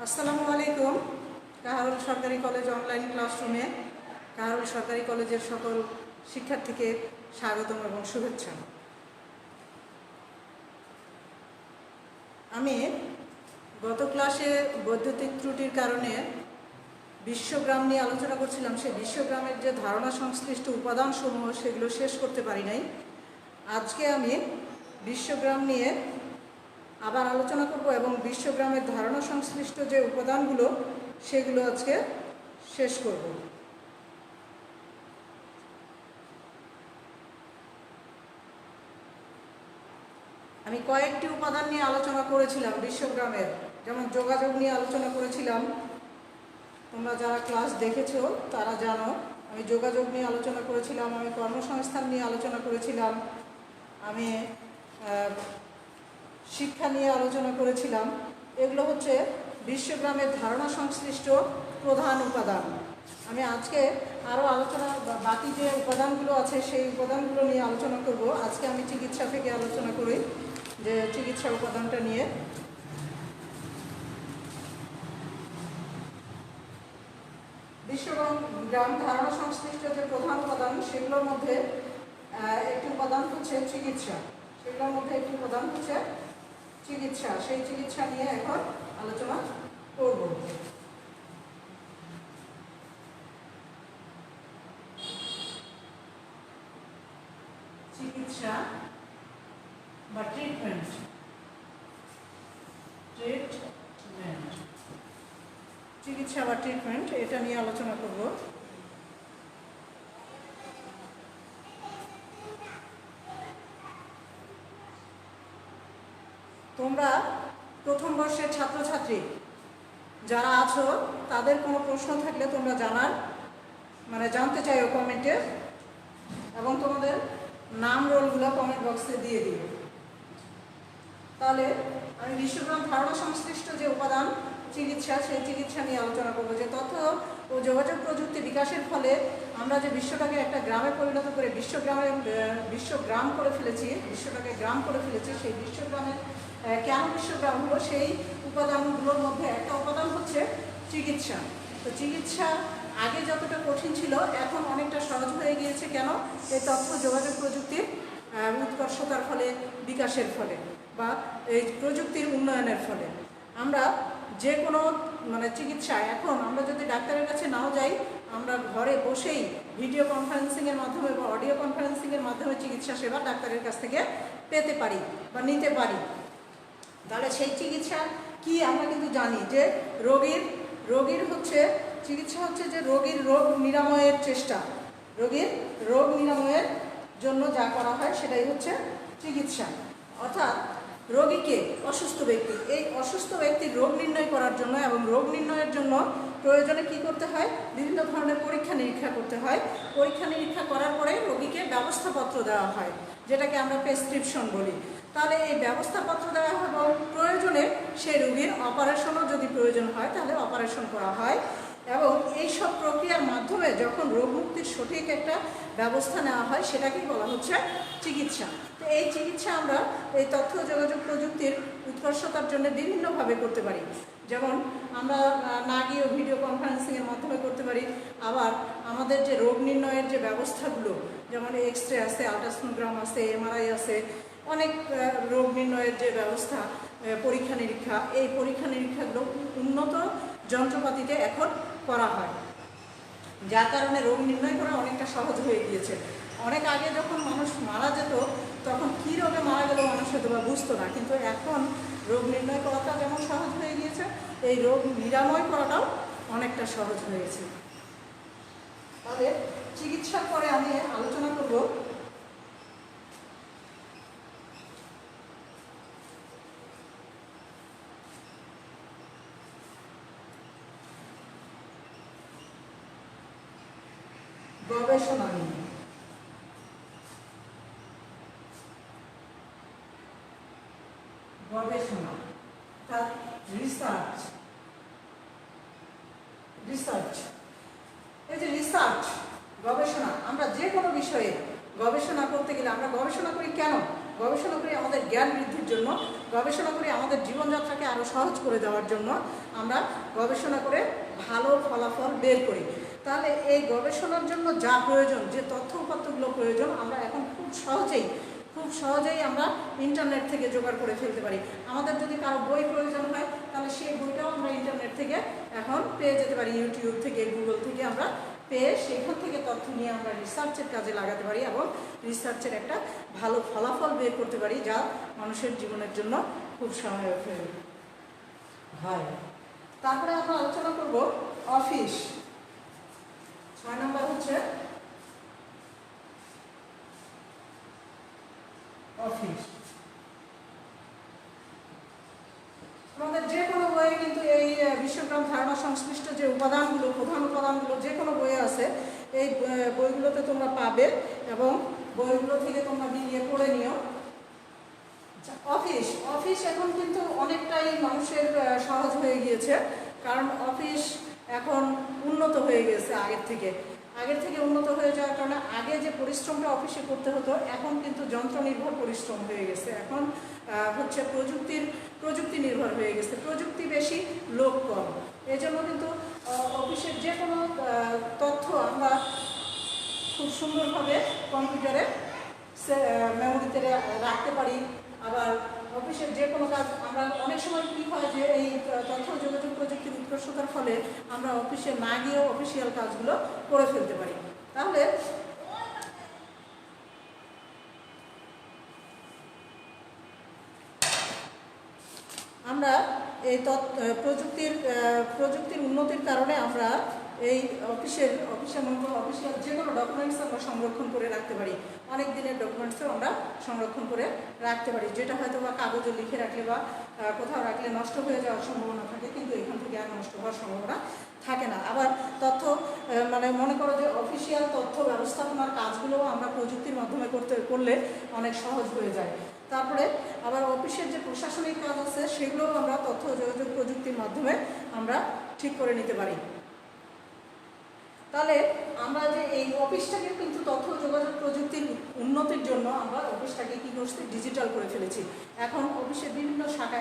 আসসালামু আলাইকুম। কাহারুল সরকারি কলেজ অনলাইন ক্লাসরুমে কাহারুল সরকারি কলেজের সকল শিক্ষার্থীকে স্বাগতম এবং শুভেচ্ছা। আমি গত ক্লাসে বৈদ্যুতিক ত্রুটির কারণে বিশ্বগ্রাম নিয়ে আলোচনা করছিলাম। সেই বিশ্বগ্রামের যে ধারণা সংশ্লিষ্ট উপাদানসমূহ সেগুলো শেষ করতে পারি নাই। আজকে আমি বিশ্বগ্রাম নিয়ে আবার আলোচনা করব এবং বিশ্বগ্রামের ধারণা সংশ্লিষ্ট যে উপাদানগুলো সেগুলো আজকে শেষ করব। আমি কয়েকটি উপাদান নিয়ে আলোচনা করেছিলাম বিশ্বগ্রামের, যেমন যোগাযোগ নিয়ে আলোচনা করেছিলাম। তোমরা যারা ক্লাস দেখেছো তারা জানো আমি যোগাযোগ নিয়ে আলোচনা করেছিলাম, আমি কর্মসংস্থান নিয়ে আলোচনা করেছিলাম, আমি শিক্ষা নিয়ে আলোচনা করেছিলাম। এগুলো হচ্ছে বিশ্বগ্রামের ধারণা সংশ্লিষ্ট প্রধান উপাদান। আমি আজকে আরও আলোচনা বাকি যে উপাদানগুলো আছে সেই উপাদানগুলো নিয়ে আলোচনা করব। আজকে আমি চিকিৎসা থেকে আলোচনা করি, যে চিকিৎসা উপাদানটা নিয়ে। বিশ্বগ্রাম ধারণা সংশ্লিষ্ট যে প্রধান উপাদান সেগুলোর মধ্যে একটি উপাদান হচ্ছে চিকিৎসা। সেগুলোর মধ্যে একটি উপাদান হচ্ছে চিকিৎসা। সেই চিকিৎসা নিয়ে এখন আলোচনা করব। চিকিৎসা বা ট্রিটমেন্ট, চিকিৎসা বা ট্রিটমেন্ট, এটা নিয়ে আলোচনা করব। তোমরা প্রথম বর্ষের ছাত্রছাত্রী যারা আছো তাদের কোনো প্রশ্ন থাকলে তোমরা জানতে চাইও কমেন্টে, এবং তোমাদের নাম রোলগুলো কমেন্ট বক্সে দিয়ে দিও। তাহলে আমি বিশ্বগ্রাম ধারণা সংশ্লিষ্ট যে উপাদান চিকিৎসা, সেই চিকিৎসা নিয়ে আলোচনা করবো। যে তথ্য ও যোগাযোগ প্রযুক্তি বিকাশের ফলে আমরা যে বিশ্বটাকে একটা গ্রামে পরিণত করে বিশ্বগ্রাম করে ফেলেছি, বিশ্বটাকে গ্রাম করে ফেলেছি, সেই বিশ্বগ্রামের কেন বিশ্বগ্রাম হলো, সেই উপাদানগুলোর মধ্যে একটা উপাদান হচ্ছে চিকিৎসা। তো চিকিৎসা আগে যতটা কঠিন ছিল এখন অনেকটা সহজ হয়ে গিয়েছে। কেন? এই তথ্য যোগাযোগ প্রযুক্তির উৎকর্ষতার ফলে, বিকাশের ফলে, বা এই প্রযুক্তির উন্নয়নের ফলে আমরা যে কোনো চিকিৎসা এখন আমরা যদি ডাক্তারের কাছে নাও যাই, আমরা ঘরে বসেই ভিডিও কনফারেন্সিংয়ের মাধ্যমে বা অডিও কনফারেন্সিংয়ের মাধ্যমে চিকিৎসা সেবা ডাক্তারের কাছ থেকে পেতে পারি বা নিতে পারি। তাহলে সেই চিকিৎসা কি আমরা কিন্তু জানি যে রোগীর হচ্ছে চিকিৎসা হচ্ছে যে রোগীর রোগ নিরাময়ের চেষ্টা, রোগীর রোগ নিরাময়ের জন্য যা করা হয় সেটাই হচ্ছে চিকিৎসা। অর্থাৎ রোগীকে, অসুস্থ ব্যক্তি, এই অসুস্থ ব্যক্তির রোগ নির্ণয় করার জন্য এবং রোগ নির্ণয়ের জন্য প্রয়োজনে কি করতে হয়, বিভিন্ন ধরনের পরীক্ষা নিরীক্ষা করতে হয়। পরীক্ষা নিরীক্ষা করার পরে রোগীকে ব্যবস্থাপত্র দেওয়া হয়, যেটাকে আমরা প্রেসক্রিপশন বলি। তাহলে এই ব্যবস্থাপত্র দেওয়া হয় এবং প্রয়োজনে সেই রোগীর অপারেশনও যদি প্রয়োজন হয় তাহলে অপারেশন করা হয়। এবং এই সব প্রক্রিয়ার মাধ্যমে যখন রোগ মুক্তির সঠিক একটা ব্যবস্থা নেওয়া হয় সেটাকেই বলা হচ্ছে চিকিৎসা। তো এই চিকিৎসা আমরা এই তথ্য যোগাযোগ প্রযুক্তির উৎকর্ষতার জন্য বিভিন্নভাবে করতে পারি। যেমন আমরা না গিয়েও ভিডিও কনফারেন্সিংয়ের মাধ্যমে করতে পারি। আবার আমাদের যে রোগ নির্ণয়ের যে ব্যবস্থাগুলো, যেমন এক্স-রে আছে, আলট্রাসোনোগ্রাম আছে, এমআরআই আছে, অনেক রোগ নির্ণয়ের যে ব্যবস্থা, পরীক্ষা নিরীক্ষা, এই পরীক্ষা নিরীক্ষাগুলো উন্নত যন্ত্রপাতিতে এখন করা হয়, যার কারণে রোগ নির্ণয় করা অনেকটা সহজ হয়ে গিয়েছে। অনেক আগে যখন মানুষ মারা যেত তখন কী রোগে মারা গেল মানুষ হয়তো বা বুঝতো না, কিন্তু এখন রোগ নির্ণয় করাটা যেমন সহজ হয়ে গিয়েছে, এই রোগ নিরাময় করাটাও অনেকটা সহজ হয়েছে। তাহলে চিকিৎসার পরে আমি আলোচনা করব গবেষণা নিয়ে। গবেষণা অর্থাৎ রিসার্চ। এই যে রিসার্চ, গবেষণা, আমরা যে কোনো বিষয়ে গবেষণা করতে গেলে আমরা গবেষণা করি কেন? গবেষণা করি আমাদের জ্ঞান বৃদ্ধির জন্য, গবেষণা করি আমাদের জীবনযাত্রাকে আরও সহজ করে দেওয়ার জন্য, আমরা গবেষণা করে ভালো ফলাফল বের করি। তাহলে এই গবেষণার জন্য যা প্রয়োজন, যে তথ্য উপাত্তগুলো প্রয়োজন, আমরা এখন খুব সহজেই আমরা ইন্টারনেট থেকে জোগাড় করে ফেলতে পারি। আমাদের যদি কারো বই প্রয়োজন হয় তাহলে সেই বইটাও আমরা ইন্টারনেট থেকে এখন পেয়ে যেতে পারি, ইউটিউব থেকে, গুগল থেকে আমরা পেয়ে সেখান থেকে তথ্য নিয়ে আমরা রিসার্চের কাজে লাগাতে পারি এবং রিসার্চের একটা ভালো ফলাফল বের করতে পারি, যা মানুষের জীবনের জন্য খুব সহায়ক হয়। তারপরে আমরা আলোচনা করব অফিস। 6 নম্বর হচ্ছে অফিস। আমাদের যে কোনো বইয়ে কিন্তু এই বিশ্বগ্রাম ধারণা সংশ্লিষ্ট যে উপাদানগুলো, প্রধান উপাদানগুলো যে কোনো বইয়ে আছে, এই বইগুলোতে তোমরা পাবে এবং বইগুলো থেকে তোমরা মিলিয়ে পড়ে নিও। অফিস এখন কিন্তু অনেকটাই মানুষের সহজ হয়ে গিয়েছে, কারণ অফিস এখন উন্নত হয়ে গেছে আগের থেকে উন্নত হয়ে যাওয়ার কারণে আগে যে পরিশ্রমটা অফিসে করতে হতো, এখন কিন্তু যন্ত্র নির্ভর পরিশ্রম হয়ে গেছে। এখন হচ্ছে প্রযুক্তি নির্ভর হয়ে গেছে, প্রযুক্তি বেশি, লোক কম। এই জন্য কিন্তু অফিসের যে কোনো তথ্য আমরা খুব সুন্দরভাবে কম্পিউটারে মেমোরিতে রাখতে পারি। আবার অফিসের যে কোনো কাজ আমরা অনেক সময় কী হয় যে এই তথ্য যোগাযোগ প্রযুক্তির উৎকর্ষতার ফলে আমরা অফিসে না গিয়েও অফিসিয়াল কাজগুলো করে ফেলতে পারি। তাহলে আমরা এই প্রযুক্তির উন্নতির কারণে আমরা এই অফিসিয়াল যে কোনো ডকুমেন্টস আমরা সংরক্ষণ করে রাখতে পারি। অনেক দিনের ডকুমেন্টসও আমরা সংরক্ষণ করে রাখতে পারি, যেটা হয়তো বা কাগজে লিখে রাখলে বা কোথাও রাখলে নষ্ট হয়ে যাওয়ার সম্ভাবনা থাকে, কিন্তু এখান থেকে আর নষ্ট হওয়ার সম্ভাবনা থাকে না। আবার তথ্য মনে করো যে অফিসিয়াল তথ্য ব্যবস্থাপনার কাজগুলোও আমরা প্রযুক্তির মাধ্যমে করলে অনেক সহজ হয়ে যায়। তারপরে আবার অফিসের যে প্রশাসনিক কাজ আছে সেগুলোও আমরা তথ্য যোগাযোগ প্রযুক্তির মাধ্যমে আমরা ঠিক করে নিতে পারি। তাহলে আমরা যে এই অফিসটাকে কিন্তু তথ্য যোগাযোগ প্রযুক্তির উন্নতির জন্য আমরা অফিসটাকে কী করছি, ডিজিটাল করে ফেলেছি। এখন অফিসের বিভিন্ন শাখা,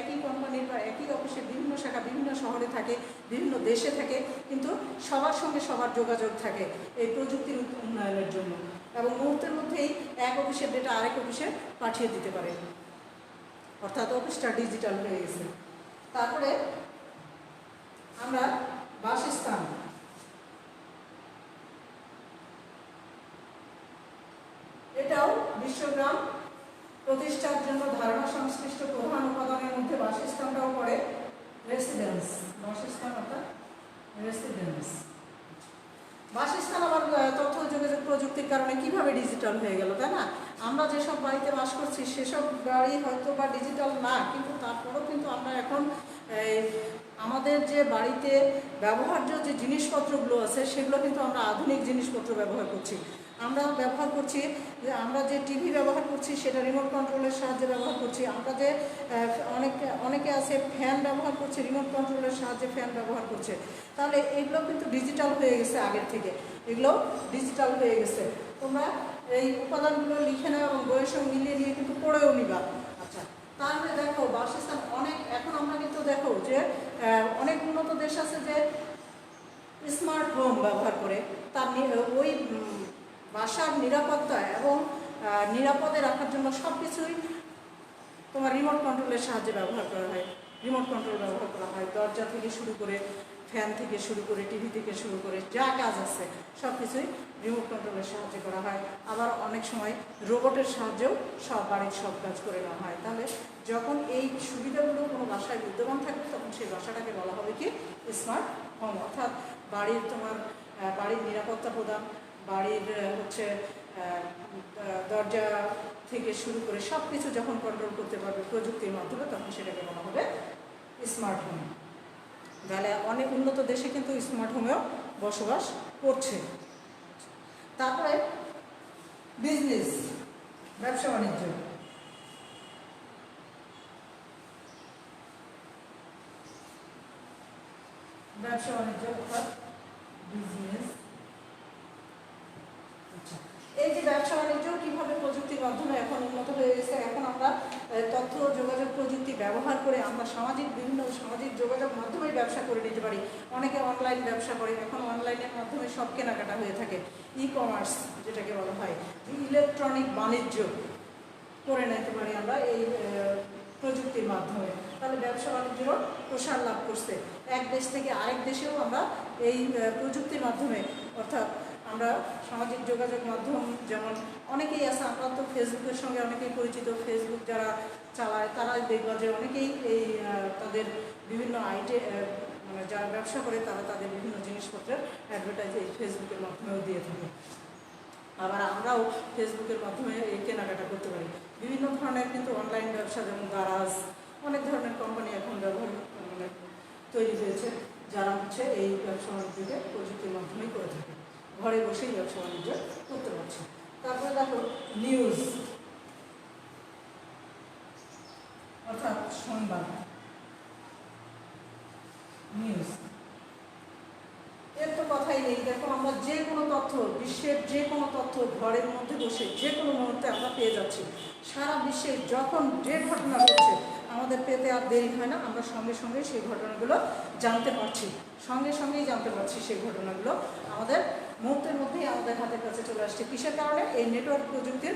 একই কোম্পানির বা একই অফিসের বিভিন্ন শাখা বিভিন্ন শহরে থাকে, বিভিন্ন দেশে থাকে, কিন্তু সবার সঙ্গে সবার যোগাযোগ থাকে এই প্রযুক্তির উন্নয়নের জন্য, এবং মুহূর্তের মধ্যেই এক অফিসের ডেটা আরেক অফিসে পাঠিয়ে দিতে পারে, অর্থাৎ অফিসটা ডিজিটাল হয়ে গেছে। তারপরে আমরা বাসস্থান, এটাও বিশ্বগ্রাম প্রতিষ্ঠার জন্য ধারণা সংশ্লিষ্ট প্রধান উপাদানের মধ্যে বাসস্থানটাও পড়ে। রেসিডেন্স, বাসস্থান অর্থাৎ রেসিডেন্স। বাসস্থান আবার তথ্য যোগাযোগ প্রযুক্তির কারণে কিভাবে ডিজিটাল হয়ে গেল, তাই না? আমরা যেসব বাড়িতে বাস করছি সেসব বাড়ি হয়তো বা ডিজিটাল না, কিন্তু তারপরেও কিন্তু আমরা এখন আমাদের যে বাড়িতে ব্যবহার্য যে জিনিসপত্রগুলো আছে সেগুলো কিন্তু আমরা আধুনিক জিনিসপত্র ব্যবহার করছি। আমরা যে টিভি ব্যবহার করছি সেটা রিমোট কন্ট্রোলের সাহায্যে ব্যবহার করছি। আমরা যে অনেকে আছে ফ্যান ব্যবহার করছে, রিমোট কন্ট্রোলের সাহায্যে ফ্যান ব্যবহার করছে। তাহলে এগুলো কিন্তু ডিজিটাল হয়ে গেছে আগের থেকে, এগুলো ডিজিটাল হয়ে গেছে। তোমরা এই উপাদানগুলো লিখে নাও এবং বইয়ের সঙ্গে মিলিয়ে নিয়ে কিন্তু পড়েও নিবা। আচ্ছা, তাহলে দেখো বাসস্থান এখন আমরা কিন্তু দেখো যে অনেক উন্নত দেশ আছে যে স্মার্ট হোম ব্যবহার করে তার ওই বাসার নিরাপত্তা এবং নিরাপদে রাখার জন্য সব কিছুই তোমার রিমোট কন্ট্রোলের সাহায্যে ব্যবহার করা হয়। রিমোট কন্ট্রোল ব্যবহার করা হয়, দরজা থেকে শুরু করে, ফ্যান থেকে শুরু করে, টিভি থেকে শুরু করে যা কাজ আছে সব কিছুই রিমোট কন্ট্রোলের সাহায্যে করা হয়। আবার অনেক সময় রোবটের সাহায্যেও বাড়ির সব কাজ করে নেওয়া হয়। তাহলে যখন এই সুবিধাগুলো কোনো বাসায় বিদ্যমান থাকবে তখন সেই বাসাটাকে বলা হবে কি স্মার্ট হোম, অর্থাৎ বাড়ির নিরাপত্তা প্রদান, বাড়ির দরজা থেকে শুরু করে সব কিছু যখন কন্ট্রোল করতে পারবে প্রযুক্তির মাধ্যমে, তখন সেটাকে বলা হবে স্মার্ট হোম। তাহলে অনেক উন্নত দেশে কিন্তু স্মার্ট হোমেও বসবাস করছে। তারপরে বিজনেস, ব্যবসা বাণিজ্য। অর্থাৎ বিজনেস। এই যে ব্যবসা বাণিজ্য কিভাবে প্রযুক্তির মাধ্যমে এখন উন্নত হয়ে গেছে। এখন আমরা তথ্য যোগাযোগ প্রযুক্তি ব্যবহার করে আমরা বিভিন্ন সামাজিক যোগাযোগ মাধ্যমে ব্যবসা করে নিতে পারি। অনেকে অনলাইন ব্যবসা করে, এখন অনলাইনের মাধ্যমে সব কেনাকাটা হয়ে থাকে। ই কমার্স যেটাকে বলা হয়, ইলেকট্রনিক বাণিজ্য করে নিতে পারি আমরা এই প্রযুক্তির মাধ্যমে। তাহলে ব্যবসা বাণিজ্যেরও প্রসার লাভ করছে। এক দেশ থেকে আরেক দেশেও আমরা এই প্রযুক্তির মাধ্যমে, অর্থাৎ আমরা সামাজিক যোগাযোগ মাধ্যম যেমন অনেকেই আছে, আমরা তো ফেসবুকের সঙ্গে অনেকেই পরিচিত। ফেসবুক যারা চালায় তারা দেখবা যে অনেকেই এই তাদের বিভিন্ন মানে যারা ব্যবসা করে তারা তাদের বিভিন্ন জিনিসপত্রের অ্যাডভার্টাইজ এই ফেসবুকের মাধ্যমেও দিয়ে থাকে। আবার আমরাও ফেসবুকের মাধ্যমে এই কেনাকাটা করতে পারি। বিভিন্ন ধরনের কিন্তু অনলাইন ব্যবসা, যেমন গারাজ, অনেক ধরনের কোম্পানি এখন মানে তৈরি হয়েছে, যারা হচ্ছে এই ব্যবসা বাণিজ্যকে প্রযুক্তির মাধ্যমেই করে থাকে। ঘরে বসেই ব্যবসা বাণিজ্য করতে পারছে। তারপরে দেখো নিউজ, অর্থাৎ সংবাদ। নিউজ এর তো কথাই নেই। দেখো আমরা যে কোনো তথ্য, বিশ্বের যে কোনো তথ্য ঘরের মধ্যে বসে যে কোনো মুহূর্তে আমরা পেয়ে যাচ্ছি। সারা বিশ্বে যখন যে ঘটনা ঘটছে আমাদের পেতে আর দেরি হয় না, আমরা সঙ্গে সঙ্গে সেই ঘটনাগুলো জানতে পারছি, সঙ্গে সঙ্গেই জানতে পারছি। সেই ঘটনাগুলো আমাদের মুহূর্তের মধ্যেই আমাদের হাতের কাছে চলে আসছে। কিসের কারণে? এই নেটওয়ার্ক প্রযুক্তির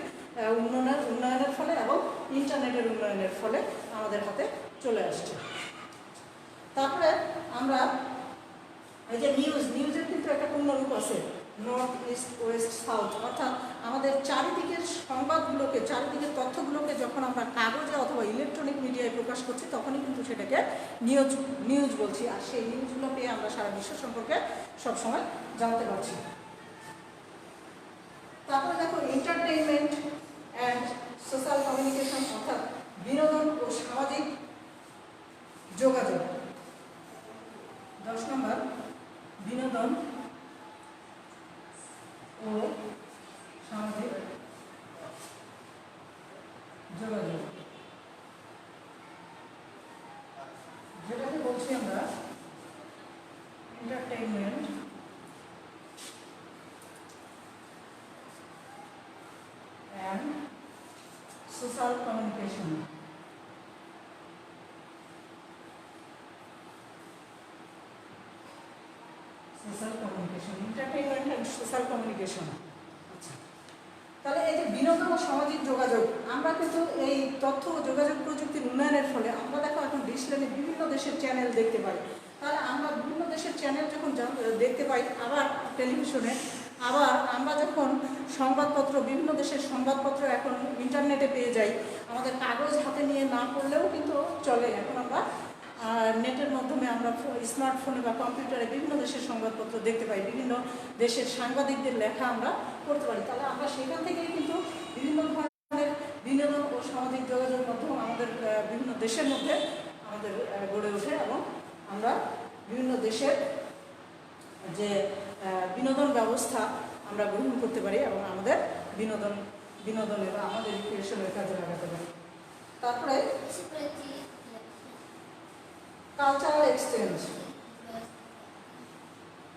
উন্নয়নের ফলে এবং ইন্টারনেটের উন্নয়নের ফলে আমাদের হাতে চলে আসছে। তারপরে আমরা এই যে নিউজের কিন্তু একটা পূর্ণরূপ আছে, নর্থ, ইস্ট, ওয়েস্ট, সাউথ। অর্থাৎ আমাদের চারিদিকের সংবাদগুলোকে, চারিদিকের তথ্যগুলোকে যখন আমরা কাগজে অথবা ইলেকট্রনিক মিডিয়ায় প্রকাশ করছি তখনই কিন্তু সেটাকে নিউজ বলছি। আর সেই নিউজগুলো পেয়ে আমরা সারা বিশ্ব সম্পর্কে সবসময় জানতে পারছি। তারপরে দেখো এন্টারটেইনমেন্ট অ্যান্ড সোশ্যাল কমিউনিকেশন, অর্থাৎ বিনোদন ও সামাজিক যোগাযোগ। 10 নম্বর, বিনোদন ও সামাজিক যোগাযোগ, যেটাকে বলছি আমরা entertainment and social communication. Social communication, entertainment and social communication. আচ্ছা, তাহলে এই যে বিনোদন ও সামাজিক যোগাযোগ, আমরা কিন্তু এই তথ্য ও যোগাযোগ প্রযুক্তির উন্নয়নের ফলে আমরা দেখো এখন ডিজিটালি বিভিন্ন দেশের চ্যানেল দেখতে পাই। তাহলে আমরা বিভিন্ন দেশের চ্যানেল যখন দেখতে পাই, আবার টেলিভিশনে, আবার আমরা যখন সংবাদপত্র, বিভিন্ন দেশের সংবাদপত্র এখন ইন্টারনেটে পেয়ে যাই, আমাদের কাগজ হাতে নিয়ে না পড়লেও কিন্তু চলে। এখন আমরা নেটের মাধ্যমে আমরা স্মার্টফোনে বা কম্পিউটারে বিভিন্ন দেশের সংবাদপত্র দেখতে পাই, বিভিন্ন দেশের সাংবাদিকদের লেখা আমরা পড়তে পারি। তাহলে আমরা সেখান থেকেই কিন্তু বিভিন্ন ধরনের বিনোদন ও সামাজিক যোগাযোগ মাধ্যম আমাদের বিভিন্ন দেশের মধ্যে আমাদের গড়ে ওঠে এবং আমরা বিভিন্ন দেশের যে বিনোদন ব্যবস্থা আমরা গ্রহণ করতে পারি এবং আমাদের বিনোদনের বা আমাদের রিক্রিয়েশনের কাজে লাগাতে পারি। তারপরে কালচারাল এক্সচেঞ্জ,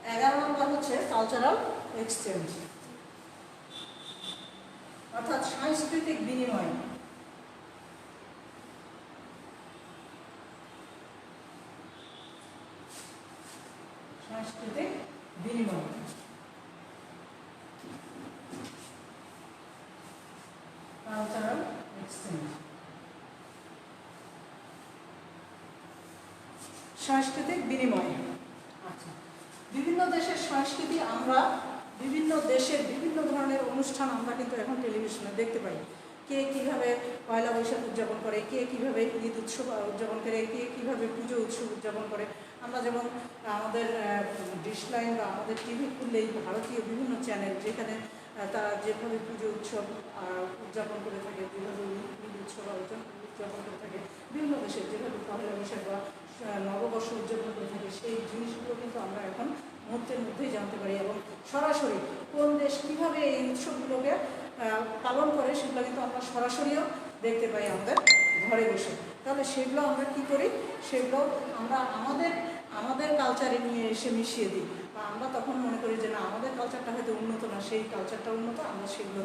11 নম্বর হচ্ছে কালচারাল এক্সচেঞ্জ, অর্থাৎ সাংস্কৃতিক বিনিময়। সাংস্কৃতিক বিনিময়, কালচারাল এক্সচেঞ্জ, সাংস্কৃতিক বিনিময়। আচ্ছা, বিভিন্ন দেশের সংস্কৃতি, আমরা বিভিন্ন দেশের বিভিন্ন ধরনের অনুষ্ঠান আমরা কিন্তু এখন টেলিভিশনে দেখতে পাই। কে কীভাবে পয়লা বৈশাখ উদযাপন করে, কে কীভাবে ঈদ উৎসব উদযাপন করে, কে কীভাবে পুজো উৎসব উদযাপন করে। আমরা যেমন আমাদের ডিশ লাইন বা আমাদের টিভি খুললেই ভারতীয় বিভিন্ন চ্যানেল, যেখানে তারা যেভাবে পুজো উৎসব উদযাপন করে থাকে, যেভাবে ঈদ উৎসব উদযাপন করে থাকে, বিভিন্ন দেশের যেভাবে পয়লা বৈশাখ বা নববর্ষ উদযাপন করে থাকে, সেই জিনিসগুলো কিন্তু আমরা এখন মুহূর্তের মধ্যেই জানতে পারি এবং সরাসরি কোন দেশ কীভাবে এই উৎসবগুলোকে পালন করে সেগুলো কিন্তু আমরা সরাসরিও দেখতে পাই আমাদের ঘরে বসে। তাহলে সেগুলো আমরা কী করি, সেগুলো আমরা আমাদের কালচারে নিয়ে এসে মিশিয়ে দিই, বা আমরা তখন মনে করি যে না আমাদের কালচারটা হয়তো উন্নত না, সেই কালচারটা উন্নত, আমরা সেগুলো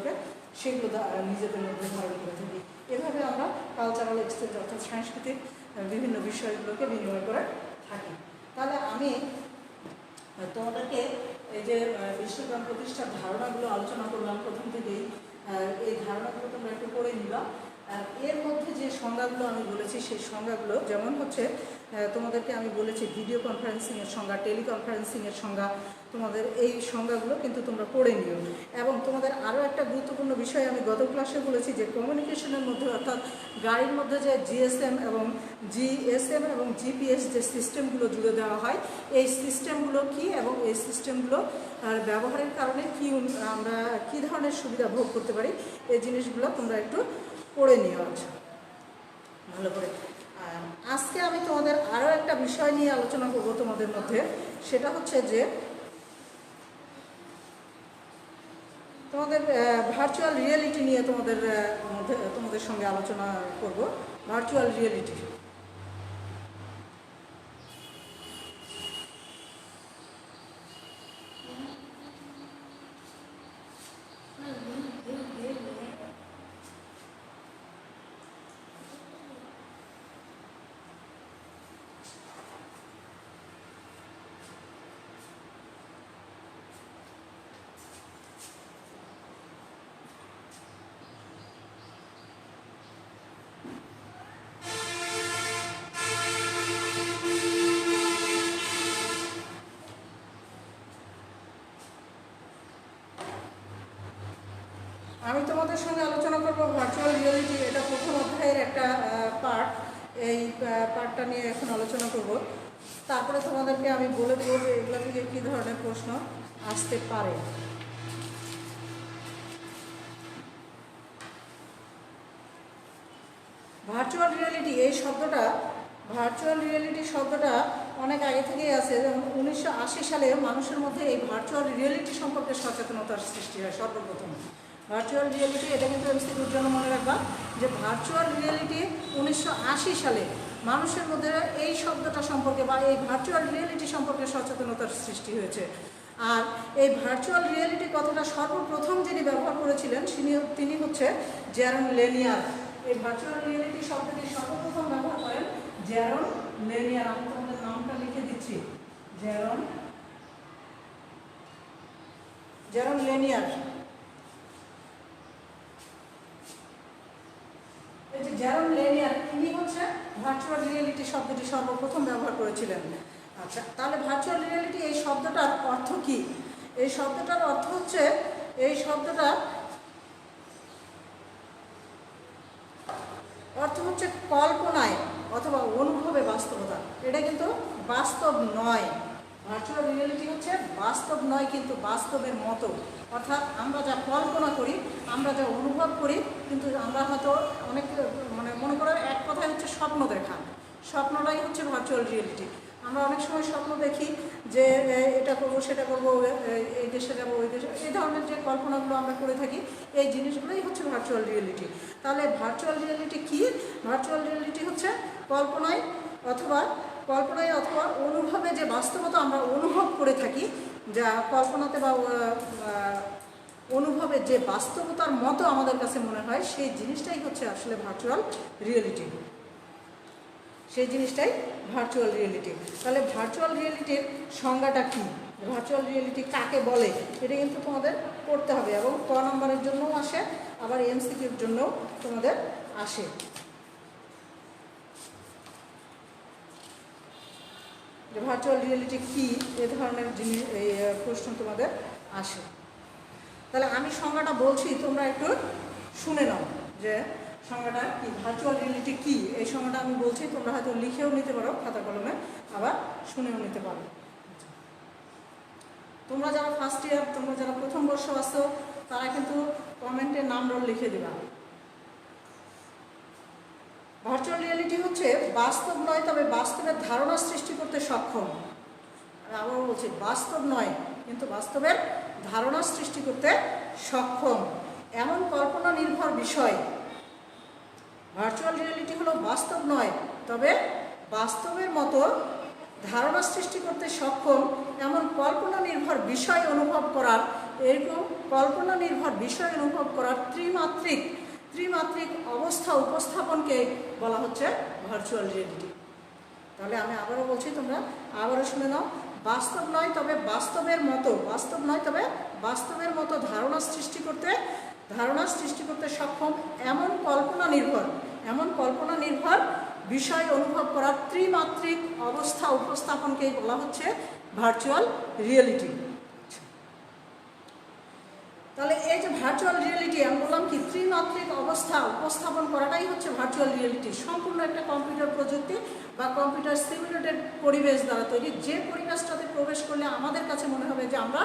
নিজেদের মধ্যে ধারণ করে থাকি। এভাবে আমরা কালচারাল এক্সচেঞ্জ অর্থাৎ সাংস্কৃতিক বিভিন্ন বিষয়গুলোকে বিনিময় করে থাকি। তাহলে আমি তোমাদেরকে এই যে বিশ্বগ্রাম প্রতিষ্ঠার ধারণাগুলো আলোচনা করলাম প্রথম থেকেই, এই ধারণাগুলো তোমরা একটু পড়ে নিবা। এর মধ্যে যে সংজ্ঞাগুলো আমি বলেছি সেই সংজ্ঞাগুলো যেমন হচ্ছে তোমাদেরকে আমি বলেছি ভিডিও কনফারেন্সিংয়ের সংজ্ঞা, টেলিকনফারেন্সিংয়ের সংজ্ঞা, তোমাদের এই সংজ্ঞাগুলো কিন্তু তোমরা পড়ে নিও। এবং তোমাদের আরও একটা গুরুত্বপূর্ণ বিষয় আমি গত ক্লাসে বলেছি যে কমিউনিকেশনের মধ্যে অর্থাৎ গাড়ির মধ্যে যে জিএসএম এবং জিপিএস যে সিস্টেমগুলো জুড়ে দেওয়া হয়, এই সিস্টেমগুলো কি এবং এই সিস্টেমগুলো ব্যবহারের কারণে কি আমরা কী ধরনের সুবিধা ভোগ করতে পারি, এই জিনিসগুলো তোমরা একটু পড়ে নিও আচ্ছা ভালো করে। আজকে আমি তোমাদের আরও একটা বিষয় নিয়ে আলোচনা করব তোমাদের মধ্যে, সেটা হচ্ছে যে তোমাদের ভার্চুয়াল রিয়েলিটি নিয়ে তোমাদের সঙ্গে আলোচনা করব। ভার্চুয়াল রিয়েলিটি আমি তোমাদের সঙ্গে আলোচনা করব ভার্চুয়াল রিয়েলিটি। এটা প্রথম অধ্যায়ের একটা পার্ট, এই পার্টটা নিয়ে এখন আলোচনা করব। তারপরে তোমাদেরকে আমি বলে দেবো যে এগুলো থেকে কী ধরনের প্রশ্ন আসতে পারে। ভার্চুয়াল রিয়েলিটি এই শব্দটা, ভার্চুয়াল রিয়েলিটি শব্দটা অনেক আগে থেকেই আছে। যেমন 1980 সালে মানুষের মধ্যে এই ভার্চুয়াল রিয়েলিটি সম্পর্কে সচেতনতার সৃষ্টি হয় সর্বপ্রথম। ভার্চুয়াল রিয়েলিটি, এটা কিন্তু এমসিকিউর জন্য মনে রাখবা যে ভার্চুয়াল রিয়েলিটি 1980 সালে মানুষের মধ্যে এই শব্দটা সম্পর্কে বা এই ভার্চুয়াল রিয়েলিটি সম্পর্কে সচেতনতার সৃষ্টি হয়েছে। আর এই ভার্চুয়াল রিয়েলিটি কথাটা সর্বপ্রথম যিনি ব্যবহার করেছিলেন তিনি হচ্ছে জ্যারন লেনিয়ার। এই ভার্চুয়াল রিয়েলিটি শব্দটি সর্বপ্রথম ব্যবহার করেন জ্যারন লেনিয়ার। আমি তোমাদের নামটা লিখে দিচ্ছি, জ্যারন লেনিয়ার। এই যে জ্যারন লেনিয়ার, তিনি হচ্ছে ভার্চুয়াল রিয়েলিটি শব্দটি সর্বপ্রথম ব্যবহার করেছিলেন। আচ্ছা, তাহলে ভার্চুয়াল রিয়েলিটি এই শব্দটার অর্থ কি? এই শব্দটার অর্থ হচ্ছে, এই শব্দটার অর্থ হচ্ছে কল্পনায় অথবা অনুভবে বাস্তবতা। এটা কিন্তু বাস্তব নয়। ভার্চুয়াল রিয়েলিটি হচ্ছে বাস্তব নয় কিন্তু বাস্তবের মতো। অর্থাৎ আমরা যা কল্পনা করি, আমরা যা অনুভব করি, কিন্তু আমরা হয়তো অনেক মনে করো এক কথায় হচ্ছে স্বপ্ন দেখা। স্বপ্নটাই হচ্ছে ভার্চুয়াল রিয়েলিটি। আমরা অনেক সময় স্বপ্ন দেখি যে এটা করবো, সেটা করবো, এই দেশে যাবো, ওই দেশে, এই ধরনের যে কল্পনাগুলো আমরা করে থাকি, এই জিনিসগুলোই হচ্ছে ভার্চুয়াল রিয়েলিটি। তাহলে ভার্চুয়াল রিয়েলিটি কী? ভার্চুয়াল রিয়েলিটি হচ্ছে কল্পনায় অথবা অনুভবে যে বাস্তবতা আমরা অনুভব করে থাকি, যা কল্পনাতে বা অনুভবে যে বাস্তবতার মতো আমাদের কাছে মনে হয়, সেই জিনিসটাই হচ্ছে আসলে ভার্চুয়াল রিয়েলিটি। সেই জিনিসটাই ভার্চুয়াল রিয়েলিটি। তাহলে ভার্চুয়াল রিয়েলিটির সংজ্ঞাটা কী, ভার্চুয়াল রিয়েলিটি কাকে বলে, এটা কিন্তু তোমাদের পড়তে হবে। এবং ক নম্বরের জন্যও আসে, আবার এমসিকিউর জন্যও তোমাদের আসে। যে ভার্চুয়াল রিয়েলিটি কী, এ ধরনের জিনিস এই প্রশ্ন তোমাদের আসে। তাহলে আমি সংজ্ঞাটা বলছি, তোমরা একটু শুনে নাও যে সংজ্ঞাটা কি, ভার্চুয়াল রিয়েলিটি কি। এই সংজ্ঞাটা আমি বলছি, তোমরা হয়তো লিখেও নিতে পারো খাতা কলমে, আবার শুনেও নিতে পারো। তোমরা যারা ফার্স্ট ইয়ার, তোমরা যারা প্রথম বর্ষ আসছো, তারা কিন্তু কমেন্টে নাম রোল লিখে দেবা। ভার্চুয়াল রিয়েলিটি হচ্ছে বাস্তব নয় তবে বাস্তবের ধারণা সৃষ্টি করতে সক্ষম। আবার বলছি, বাস্তব নয় কিন্তু বাস্তবের ধারণা সৃষ্টি করতে সক্ষম এমন কল্পনা নির্ভর বিষয়। ভার্চুয়াল রিয়েলিটি হলো বাস্তব নয় তবে বাস্তবের মতো ধারণা সৃষ্টি করতে সক্ষম এমন কল্পনা নির্ভর বিষয় অনুভব করার, এরকম কল্পনা নির্ভর বিষয় অনুভব করার ত্রিমাত্রিক অবস্থা উপস্থাপনকে বলা হচ্ছে ভার্চুয়াল রিয়েলিটি। তাহলে আমি আবারও বলছি, তোমরা আবারও শুনে নাও। বাস্তব নয় তবে বাস্তবের মতো ধারণা সৃষ্টি করতে সক্ষম এমন কল্পনা নির্ভর বিষয় অনুভব করার ত্রিমাত্রিক অবস্থা উপস্থাপনকেই বলা হচ্ছে ভার্চুয়াল রিয়েলিটি। তাহলে এই যে ভার্চুয়াল রিয়েলিটি, আমি বললাম কি ত্রিমাত্রিক অবস্থা উপস্থাপন করাটাই হচ্ছে ভার্চুয়াল রিয়েলিটি। সম্পূর্ণ একটা কম্পিউটার প্রযুক্তি বা কম্পিউটার সিমুলেটেড পরিবেশ দ্বারা তৈরি, যে পরিবেশটাতে প্রবেশ করলে আমাদের কাছে মনে হবে যে আমরা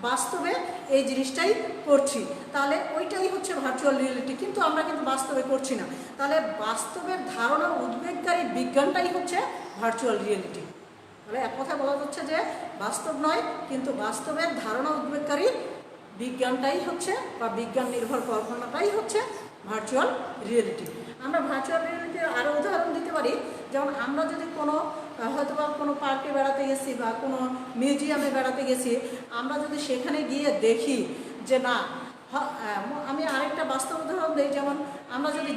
বাস্তবে এই জিনিসটাই করছি, তাহলে ওইটাই হচ্ছে ভার্চুয়াল রিয়েলিটি। কিন্তু আমরা কিন্তু বাস্তবে করছি না, তাহলে বাস্তবের ধারণা উদ্বেগকারী বিজ্ঞানটাই হচ্ছে ভার্চুয়াল রিয়েলিটি। তাহলে এক কথা বলা যাচ্ছে যে বাস্তব নয়, কিন্তু বাস্তবের ধারণা উদ্বেগকারী বিজ্ঞানটাই হচ্ছে বা বিজ্ঞান নির্ভর কল্পনাটাই হচ্ছে ভার্চুয়াল রিয়েলিটি। আমরা ভার্চুয়াল রিয়েলিটির আরও উদাহরণ দিতে পারি, যেমন আমরা যদি হয়তো বা কোনো পার্কে বেড়াতে গেছি বা কোনো মিউজিয়ামে বেড়াতে গেছি, আমরা যদি সেখানে গিয়ে দেখি যে না, আমি আরেকটা বাস্তব উদাহরণ দিই, যেমন আমরা যদি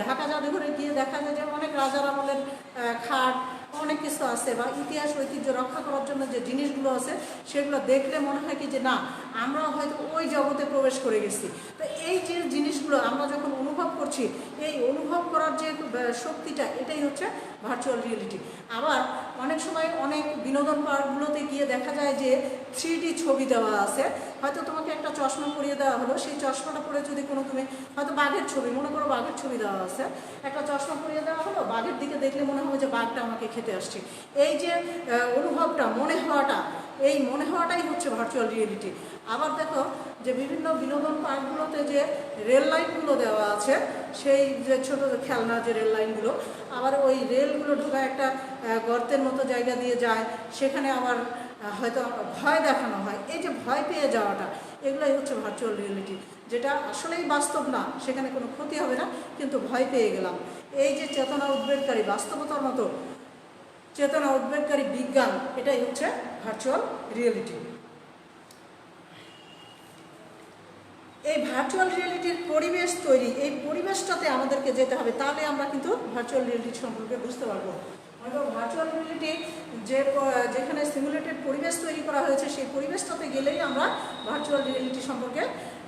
ঢাকা জাদুঘরে গিয়ে দেখা যায় যে অনেক রাজার আমলের খাট, অনেক কিছু আছে বা ইতিহাস ঐতিহ্য রক্ষা করার জন্য যে জিনিসগুলো আছে সেগুলো দেখলে মনে হয় কি যে না, আমরা হয়তো ওই জগতে প্রবেশ করে গেছি। তো এই যে জিনিসগুলো আমরা যখন অনুভব করছি, এই অনুভব করার যে শক্তিটা, এটাই হচ্ছে ভার্চুয়াল রিয়েলিটি। আবার অনেক সময় অনেক বিনোদন পার্কগুলোতে গিয়ে দেখা যায় যে 3D ছবি দেওয়া আছে, হয়তো তোমাকে একটা চশমা পরিয়ে দেওয়া হলো, সেই চশমাটা পরে যদি তুমি হয়তো বাঘের ছবি, মনে করো বাঘের ছবি দেওয়া আছে, একটা চশমা পরিয়ে দেওয়া হলো, বাঘের দিকে দেখলে মনে হবে যে বাঘটা আমাকে খেতে আসছে। এই যে অনুভবটা, মনে হওয়াটাই হচ্ছে ভার্চুয়াল রিয়েলিটি। আবার দেখো যে বিভিন্ন বিনোদন পার্কগুলোতে যে রেল লাইনগুলো দেওয়া আছে, সেই যে ছোটো খেলনা যে রেল লাইনগুলো, আবার ওই রেলগুলো ঢোকা একটা গর্তের মতো জায়গা দিয়ে যায়, সেখানে আবার হয়তো ভয় দেখানো হয়। এই যে ভয় পেয়ে যাওয়াটা, এগুলোই হচ্ছে ভার্চুয়াল রিয়েলিটি, যেটা আসলেই বাস্তব না, সেখানে কোনো ক্ষতি হবে না, কিন্তু ভয় পেয়ে গেলাম। এই যে চেতনা উদ্বেগকারী, বাস্তবতার মতো চেতনা উদ্বেগকারী বিজ্ঞান, এটাই হচ্ছে ভার্চুয়াল রিয়েলিটি। এই ভার্চুয়াল রিয়েলিটির পরিবেশ তৈরি, এই পরিবেশটাতে আমাদেরকে যেতে হবে, তাহলে আমরা কিন্তু ভার্চুয়াল রিয়েলিটি সম্পর্কে বুঝতে পারবো। ভার্চুয়াল রিয়েলিটি যেখানে সিমুলেটেড পরিবেশ তৈরি করা হয়েছে, সেই পরিবেশটাতে গেলেই আমরা ভার্চুয়াল রিয়েলিটি সম্পর্কে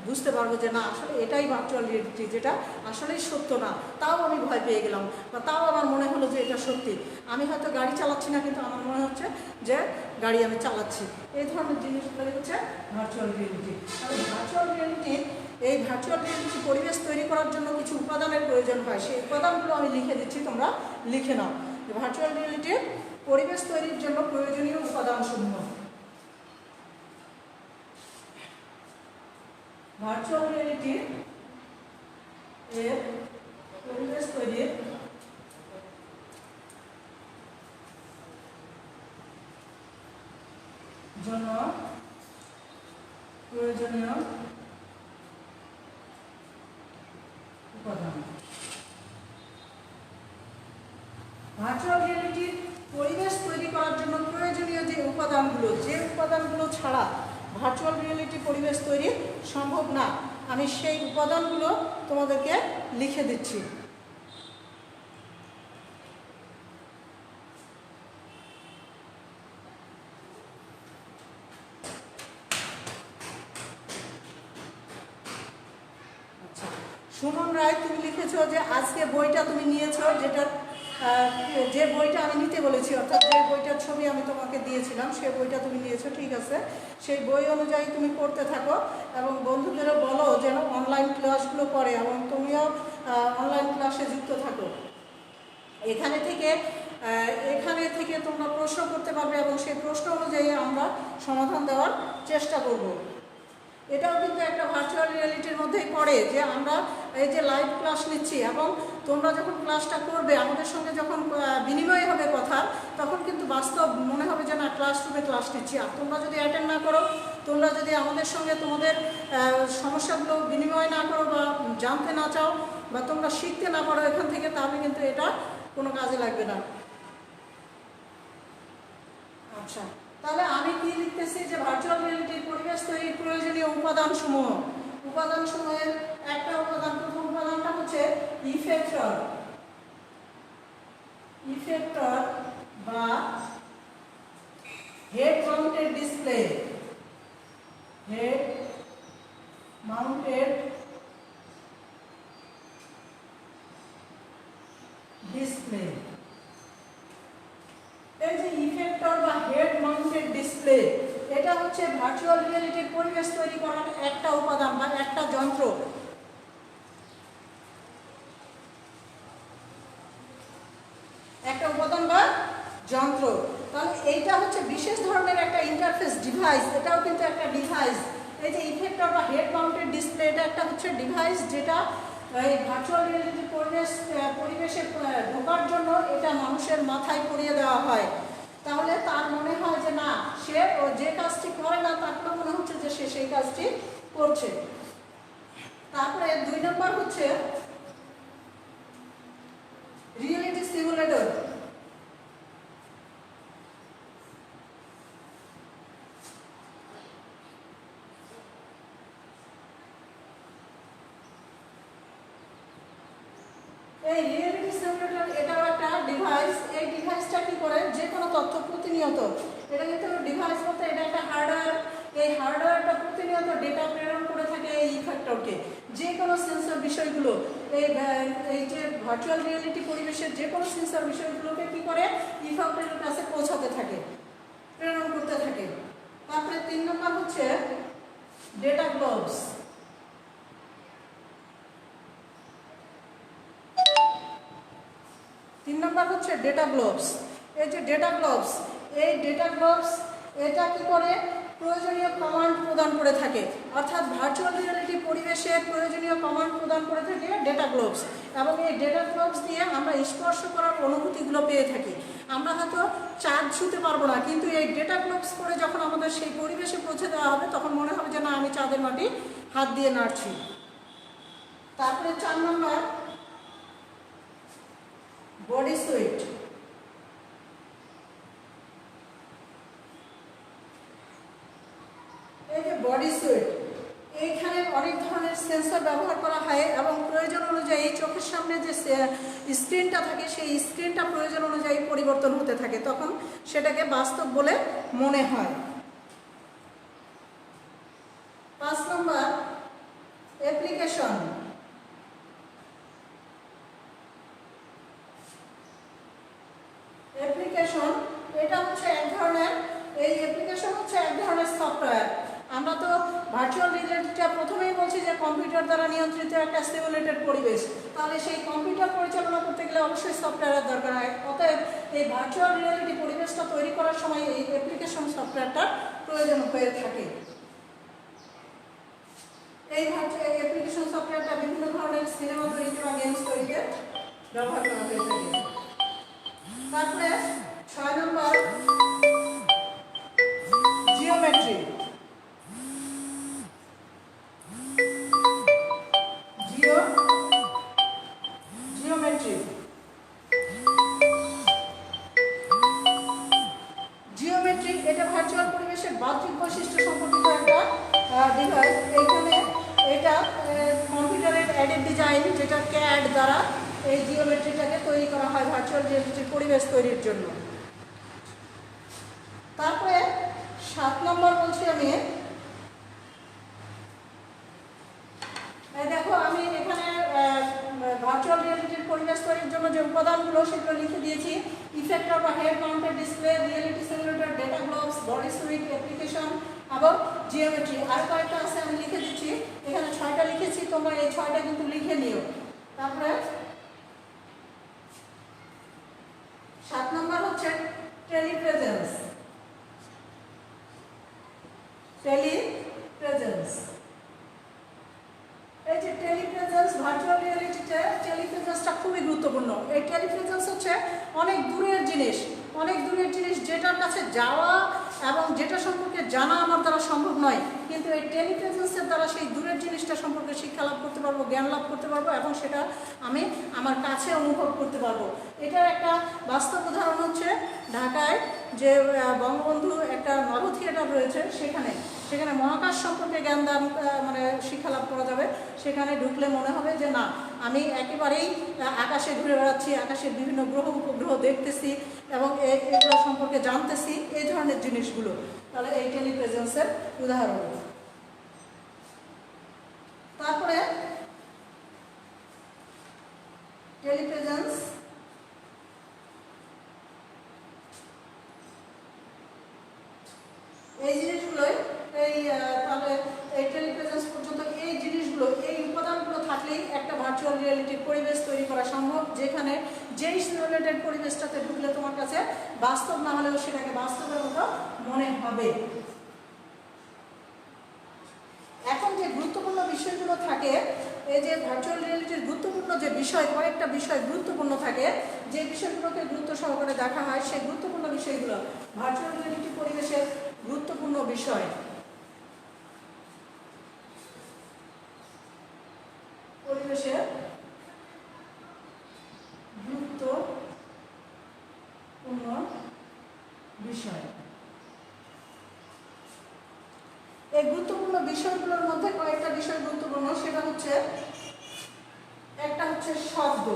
বুঝতে পারবো যে না, আসলে এটাই ভার্চুয়াল রিয়েলিটি, যেটা আসলেই সত্য না, তাও আমি ভয় পেয়ে গেলাম বা তাও আমার মনে হলো যে এটা সত্যি। আমি হয়তো গাড়ি চালাচ্ছি না, কিন্তু আমার মনে হচ্ছে যে গাড়ি আমি চালাচ্ছি। এই ধরনের জিনিসগুলো হচ্ছে ভার্চুয়াল রিয়েলিটি। এই ভার্চুয়াল রিয়েলিটি পরিবেশ তৈরি করার জন্য কিছু উপাদানের প্রয়োজন হয়, সেই উপাদানগুলো আমি লিখে দিচ্ছি, তোমরা লিখে নাও। ভার্চুয়াল রিয়েলিটির পরিবেশ তৈরির জন্য প্রয়োজনীয় উপাদানসমূহ। ভার্চুয়াল রিয়েলিটি এর পরিবেশ তৈরির জন্য প্রয়োজনীয় উপাদান। ভার্চুয়াল রিয়েলিটির পরিবেশ তৈরি করার জন্য প্রয়োজনীয় যে উপাদানগুলো ছাড়া ভার্চুয়াল রিয়েলিটি পরিবেশ তৈরি সম্ভব না, আমি সেই উপাদানগুলো তোমাদেরকে লিখে দিচ্ছি। আচ্ছা, সুমন রায়, তুমি লিখেছো যে আজকে বইটা তুমি নিয়েছো, যে বইটা আমি নিতে বলেছি, অর্থাৎ যে বইটার ছবি আমি তোমাকে দিয়েছিলাম, সেই বইটা তুমি নিয়েছো, ঠিক আছে। সেই বই অনুযায়ী তুমি পড়তে থাকো এবং বন্ধুদেরও বলো যেন অনলাইন ক্লাসগুলো করে এবং তুমিও অনলাইন ক্লাসে যুক্ত থাকো। এখানে থেকে তোমরা প্রশ্ন করতে পারবে এবং সেই প্রশ্ন অনুযায়ী আমরা সমাধান দেওয়ার চেষ্টা করব। এটাও কিন্তু একটা ভার্চুয়াল রিয়েলিটির মধ্যেই পড়ে যে আমরা এই যে লাইভ ক্লাস নিচ্ছি এবং তোমরা যখন ক্লাসটা করবে, আমাদের সঙ্গে যখন বিনিময় হবে কথা, তখন কিন্তু বাস্তব মনে হবে যে না, ক্লাসরুমে ক্লাস নিচ্ছি। আর তোমরা যদি অ্যাটেন্ড না করো, তোমরা যদি আমাদের সঙ্গে তোমাদের সমস্যাগুলো বিনিময় না করো বা জানতে না চাও বা তোমরা শিখতে না পারো এখান থেকে, তাহলে কিন্তু এটা কোনো কাজে লাগবে না। আচ্ছা, তাহলে আমি কি লিখতেছি যে ভার্চুয়াল রিয়েলিটির পরিবেশ তৈরির প্রয়োজনীয় উপাদানসমূহ। উপাদানসমূহের একটা উপাদান, প্রথম উপাদানটা হচ্ছে ইফেক্টর। ইফেক্টর বা head mounted display. Head mounted display. এই যে ইফেক্টর বা হেড মাউন্টেড ডিসপ্লে, এটা হচ্ছে ভার্চুয়াল রিয়েলিটির পরিবেশ তৈরি করার একটা উপাদান বা একটা যন্ত্র। একটা উপাদান বা যন্ত্র। তাহলে এইটা হচ্ছে বিশেষ ধরনের একটা ইন্টারফেস ডিভাইস, এটাও কিন্তু একটা ডিভাইস। এই যে ইফেক্টর বা হেড মাউন্টেড ডিসপ্লে, এটা একটা হচ্ছে ডিভাইস যেটা এই ভার্চুয়াল রিয়েলিটির পরিবেশে ঢোকার জন্য এটা মানুষের মাথায় পরিয়ে দেওয়া হয়। তাহলে তার মনে হয় যে না, সে যে কাজটি করে না তারপরে মনে হচ্ছে যে সে সেই কাজটি করছে। তারপরে 2 নম্বর হচ্ছে রিয়েলিটি সিমুলেটর। এই রিয়েলিটি সিমুলেটর এটাও একটা ডিভাইস। এই ডিভাইসটা কি করে, যে কোনো তথ্য প্রতিনিয়ত, এটা কিন্তু ডিভাইস বলতে এটা একটা হার্ডওয়্যার। এই হার্ডওয়্যারটা প্রতিনিয়ত ডেটা প্রেরণ করে থাকে এই ইফেক্টরকে। যে কোনো সেন্সর বিষয়গুলো, এই যে ভার্চুয়াল রিয়েলিটি পরিবেশের যে কোনো সেন্সর বিষয়গুলোকে কি করে ইফেক্টরের কাছে পৌঁছাতে থাকে, প্রেরণ করতে থাকে। তারপরে 3 নম্বর হচ্ছে ডেটা গ্লোবস। তিন নম্বর হচ্ছে ডেটা গ্লোবস। এই যে ডেটা গ্লোবস, এই ডেটা গ্লোবস এটা কি করে প্রয়োজনীয় কমান্ড প্রদান করে থাকে, অর্থাৎ ভার্চুয়াল রিয়েলিটি পরিবেশে প্রয়োজনীয় কমান্ড প্রদান করে থাকে ডেটা গ্লোবস। এবং এই ডেটা গ্লোবস দিয়ে আমরা স্পর্শ করার অনুভূতিগুলো পেয়ে থাকি। আমরা হয়তো চাঁদ ছুঁতে পারবো না, কিন্তু এই ডেটা গ্লোবস করে যখন আমাদের সেই পরিবেশে পৌঁছে দেওয়া হবে তখন মনে হবে যে না, আমি চাঁদের মাটি হাত দিয়ে নাড়ছি। তারপরে 4 নম্বর বডি সুইট। এই যে বডি সুইট, এইখানে অনেক ধরনের সেন্সর ব্যবহার করা হয় এবং প্রয়োজন অনুযায়ী চোখের সামনে যে স্ক্রিনটা থাকে সেই স্ক্রিনটা প্রয়োজন অনুযায়ী পরিবর্তন হতে থাকে, তখন সেটাকে বাস্তব বলে মনে হয়। 5 নম্বর অ্যাপ্লিকেশন। অ্যাপ্লিকেশন এটা হচ্ছে এক ধরনের, এই অ্যাপ্লিকেশন হচ্ছে এক ধরনের সফটওয়্যার। আমরা তো ভার্চুয়াল রিয়েলিটিটা প্রথমেই বলছি যে কম্পিউটার দ্বারা নিয়ন্ত্রিত একটা সিমুলেটেড পরিবেশ। তাহলে সেই কম্পিউটার পরিচালনা করতে গেলে অবশ্যই সফটওয়্যারের দরকার হয়। অতএব এই ভার্চুয়াল রিয়েলিটি পরিবেশটা তৈরি করার সময় এই অ্যাপ্লিকেশন সফটওয়্যারটার প্রয়োজন হয়ে থাকে। এই অ্যাপ্লিকেশন সফটওয়্যারটা বিভিন্ন ধরনের সিনেমা তৈরিতে বা গেমস তৈরিতে ব্যবহার করা হয়ে থাকে। তারপরে 6 নম্বর জিওমেট্রি। জিওমেট্রি জিওমেট্রি এটা ভার্চুয়াল পরিবেশের বাহ্যিক বৈশিষ্ট্য সম্পর্কিত একটা ডিভাইস। এইখানে এটা কম্পিউটারের অ্যাডেড ডিজাইন, যেটা CAD দ্বারা এই জিওমেট্রিটাকে তৈরি করা হয় ভার্চুয়াল রিয়েলিটির পরিবেশ তৈরির জন্য। তারপরে 7 নম্বর বলছি আমি, দেখো আমি এখানে ভার্চুয়াল রিয়েলিটির পরিবেশ তৈরির জন্য যে উপাদানগুলো সেগুলো লিখে দিয়েছি। ইফেক্টর বা head mounted display, reality simulator, data Globes, body sweet, application এবং জিওমেট্রি। আর কয়েকটা আছে আমি লিখে দিচ্ছি, এখানে 6টা লিখেছি, তোমরা এই 6টা কিন্তু লিখে নিও। তারপরে 7 নম্বর হচ্ছে টেলিপ্রেজেন্স। টেলিপ্রেজেন্স, এই যে টেলিপ্রেজেন্স ভার্চুয়াল রিয়েলিটিতে টেলিপ্রেজেন্সটা খুবই গুরুত্বপূর্ণ। এই টেলিপ্রেজেন্স হচ্ছে অনেক দূরের জিনিস যেটার কাছে যাওয়া এবং যেটা সম্পর্কে জানা আমার দ্বারা সম্ভব নয়, কিন্তু এই টেলিপ্রেজেন্সের দ্বারা সেই দূরের জিনিসটা সম্পর্কে শিক্ষা লাভ করতে পারবো, জ্ঞান লাভ করতে পারবো এবং সেটা আমি আমার কাছে অনুভব করতে পারবো। এটার একটা বাস্তব উদাহরণ হচ্ছে ঢাকায় যে বঙ্গবন্ধু একটা নভ থিয়েটার রয়েছে, সেখানে মহাকাশ সম্পর্কে জ্ঞান দান মানে শিক্ষা লাভ করা যাবে। সেখানে ঢুকলে মনে হবে যে না, আমি একেবারেই আকাশে ঘুরে বেড়াচ্ছি, আকাশের বিভিন্ন গ্রহ উপগ্রহ দেখতেছি এবং এগুলো সম্পর্কে জানতেছি, এই ধরনের জিনিসগুলো। তাহলে এই টেলিপ্রেজেন্সের উদাহরণ। তারপরে টেলিপ্রেজেন্স এই জিনিসগুলোই তাহলে এই টেলিপ্রেজেন্স পর্যন্ত এই জিনিসগুলো, এই উপাদানগুলো থাকলেই একটা ভার্চুয়াল রিয়েলিটির পরিবেশ তৈরি করা সম্ভব, যেখানে যেই সিমুলেটেড পরিবেশটাতে ঢুকলে তোমার কাছে বাস্তব না হলেও সেটাকে বাস্তবের মতো মনে হবে। এখন যে গুরুত্বপূর্ণ বিষয়গুলো থাকে, এই যে ভার্চুয়াল রিয়েলিটির গুরুত্বপূর্ণ যে বিষয়, কয়েকটা বিষয় গুরুত্বপূর্ণ থাকে, যে বিষয়গুলোকে গুরুত্ব সহকারে দেখা হয়, সেই গুরুত্বপূর্ণ বিষয়গুলো ভার্চুয়াল রিয়েলিটি পরিবেশের গুরুত্বপূর্ণ বিষয়। পরিবেশের গুরুত্বপূর্ণ বিষয়। এই গুরুত্বপূর্ণ বিষয়গুলোর মধ্যে কয়েকটা বিষয় গুরুত্বপূর্ণ, সেটা হচ্ছে একটা হচ্ছে শব্দ।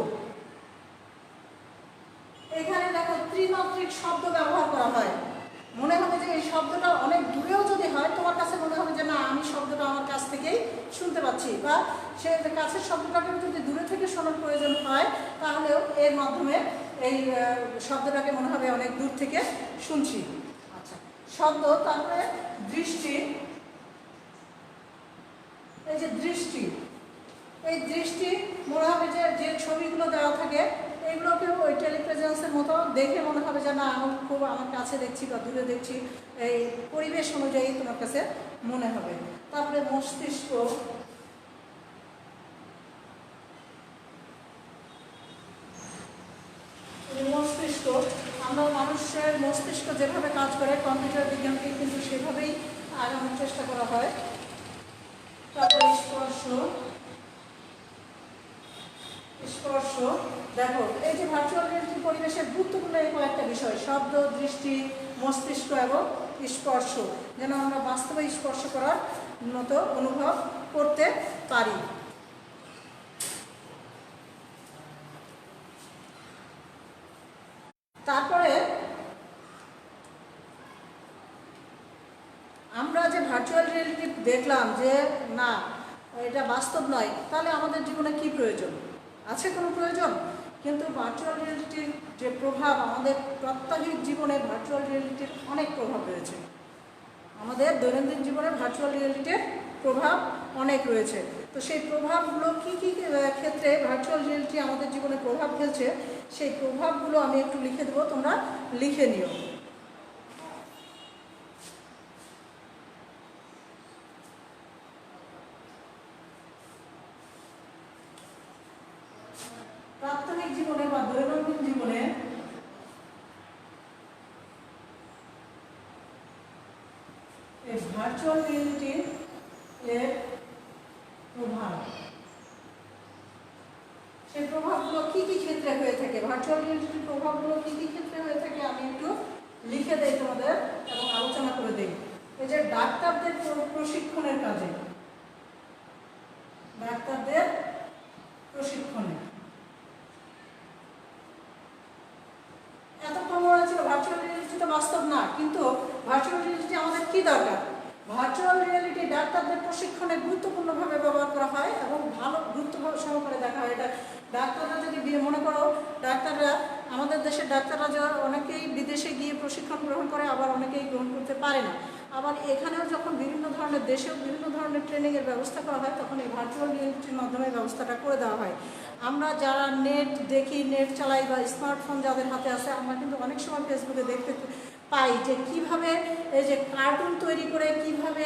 এখানে দেখো ত্রিমাত্রিক শব্দ ব্যবহার করা হয়। মনে হবে যে এই শব্দটা অনেক দূরেও যদি হয়, তোমার কাছে মনে হবে যে না, আমি শব্দটা আমার কাছ থেকেই শুনতে পাচ্ছি, বা সে কাছের শব্দটাকে যদি দূরে থেকে শোনার প্রয়োজন হয়, তাহলেও এর মাধ্যমে এই শব্দটাকে মনে হবে অনেক দূর থেকে শুনছি। আচ্ছা, শব্দ। তারপরে দৃষ্টি। এই যে দৃষ্টি, এই দৃষ্টি মনে হবে যে ছবিগুলো দেওয়া থাকে, এইগুলোকেও ওই টেলিপ্রেজেন্সের মতো দেখে মনে হবে যে না, আমি খুব আমার কাছে দেখছি বা দূরে দেখছি, এই পরিবেশ অনুযায়ী তোমার কাছে মনে হবে। তারপরে মস্তিষ্ক। মস্তিষ্ক, আমরা মানুষের মস্তিষ্ক যেভাবে কাজ করে কম্পিউটার বিজ্ঞানকে কিন্তু সেভাবেই আগানোর চেষ্টা করা হয়। তারপরে স্পর্শ। স্পর্শ দেখো, এই যে ভার্চুয়াল রিয়েলিটি পরিবেশের গুরুত্বপূর্ণ এই কয়েকটা বিষয়, শব্দ, দৃষ্টি, মস্তিষ্ক এবং স্পর্শ, যেন আমরা বাস্তবে স্পর্শ করার মতো অনুভব করতে পারি। তারপরে আমরা যে ভার্চুয়াল রিয়েলিটি দেখলাম যে না, এটা বাস্তব নয়, তাহলে আমাদের জীবনে কি প্রয়োজন আছে? কোনো প্রয়োজন? কিন্তু ভার্চুয়াল রিয়েলিটির যে প্রভাব, আমাদের প্রাত্যহিক জীবনে ভার্চুয়াল রিয়েলিটির অনেক প্রভাব রয়েছে। আমাদের দৈনন্দিন জীবনে ভার্চুয়াল রিয়েলিটির প্রভাব অনেক রয়েছে। তো সেই প্রভাবগুলো কী কী ক্ষেত্রে ভার্চুয়াল রিয়েলিটি আমাদের জীবনে প্রভাব ফেলছে, সেই প্রভাবগুলো আমি একটু লিখে দেবো, তোমরা লিখে নিও। প্রাত্যহিক জীবনে বা দৈনন্দিন জীবনে এই ভার্চুয়াল রিয়েলিটি এর প্রভাব, সেই প্রভাবগুলো কি কি ক্ষেত্রে হয়ে থাকে, ভার্চুয়াল রিয়েলিটির প্রভাবগুলো কি কি ক্ষেত্রে হয়ে থাকে আমি একটু লিখে দেই তোমাদের এবং আলোচনা করে দেই। এই যে ডাক্তারদের প্রশিক্ষণের কাজে, ডাক্তারদের প্রশিক্ষণে এতক্ষণ মনে হচ্ছিল ভার্চুয়াল রিয়েলিটি তো বাস্তব না, কিন্তু ভার্চুয়াল রিয়েলিটি আমাদের কি দরকার? ভার্চুয়াল রিয়েলিটি ডাক্তারদের প্রশিক্ষণে গুরুত্বপূর্ণভাবে ব্যবহার করা হয় এবং ভালো গুরুত্ব সহকারে দেখা হয়। এটা ডাক্তাররা যদি মনে করো, ডাক্তাররা আমাদের দেশের ডাক্তাররা অনেকেই বিদেশে গিয়ে প্রশিক্ষণ গ্রহণ করে, আবার অনেকেই গ্রহণ করতে পারে না। আবার এখানেও যখন বিভিন্ন ধরনের দেশেও বিভিন্ন ধরনের ট্রেনিংয়ের ব্যবস্থা করা হয়, তখন এই ভার্চুয়াল রিয়েলিটির মাধ্যমে ব্যবস্থাটা করে দেওয়া হয়। আমরা যারা নেট দেখি, নেট চালাই বা স্মার্টফোন যাদের হাতে আছে, আমরা কিন্তু অনেক সময় ফেসবুকে দেখতে পাই যে কিভাবে এই যে কার্টুন তৈরি করে কিভাবে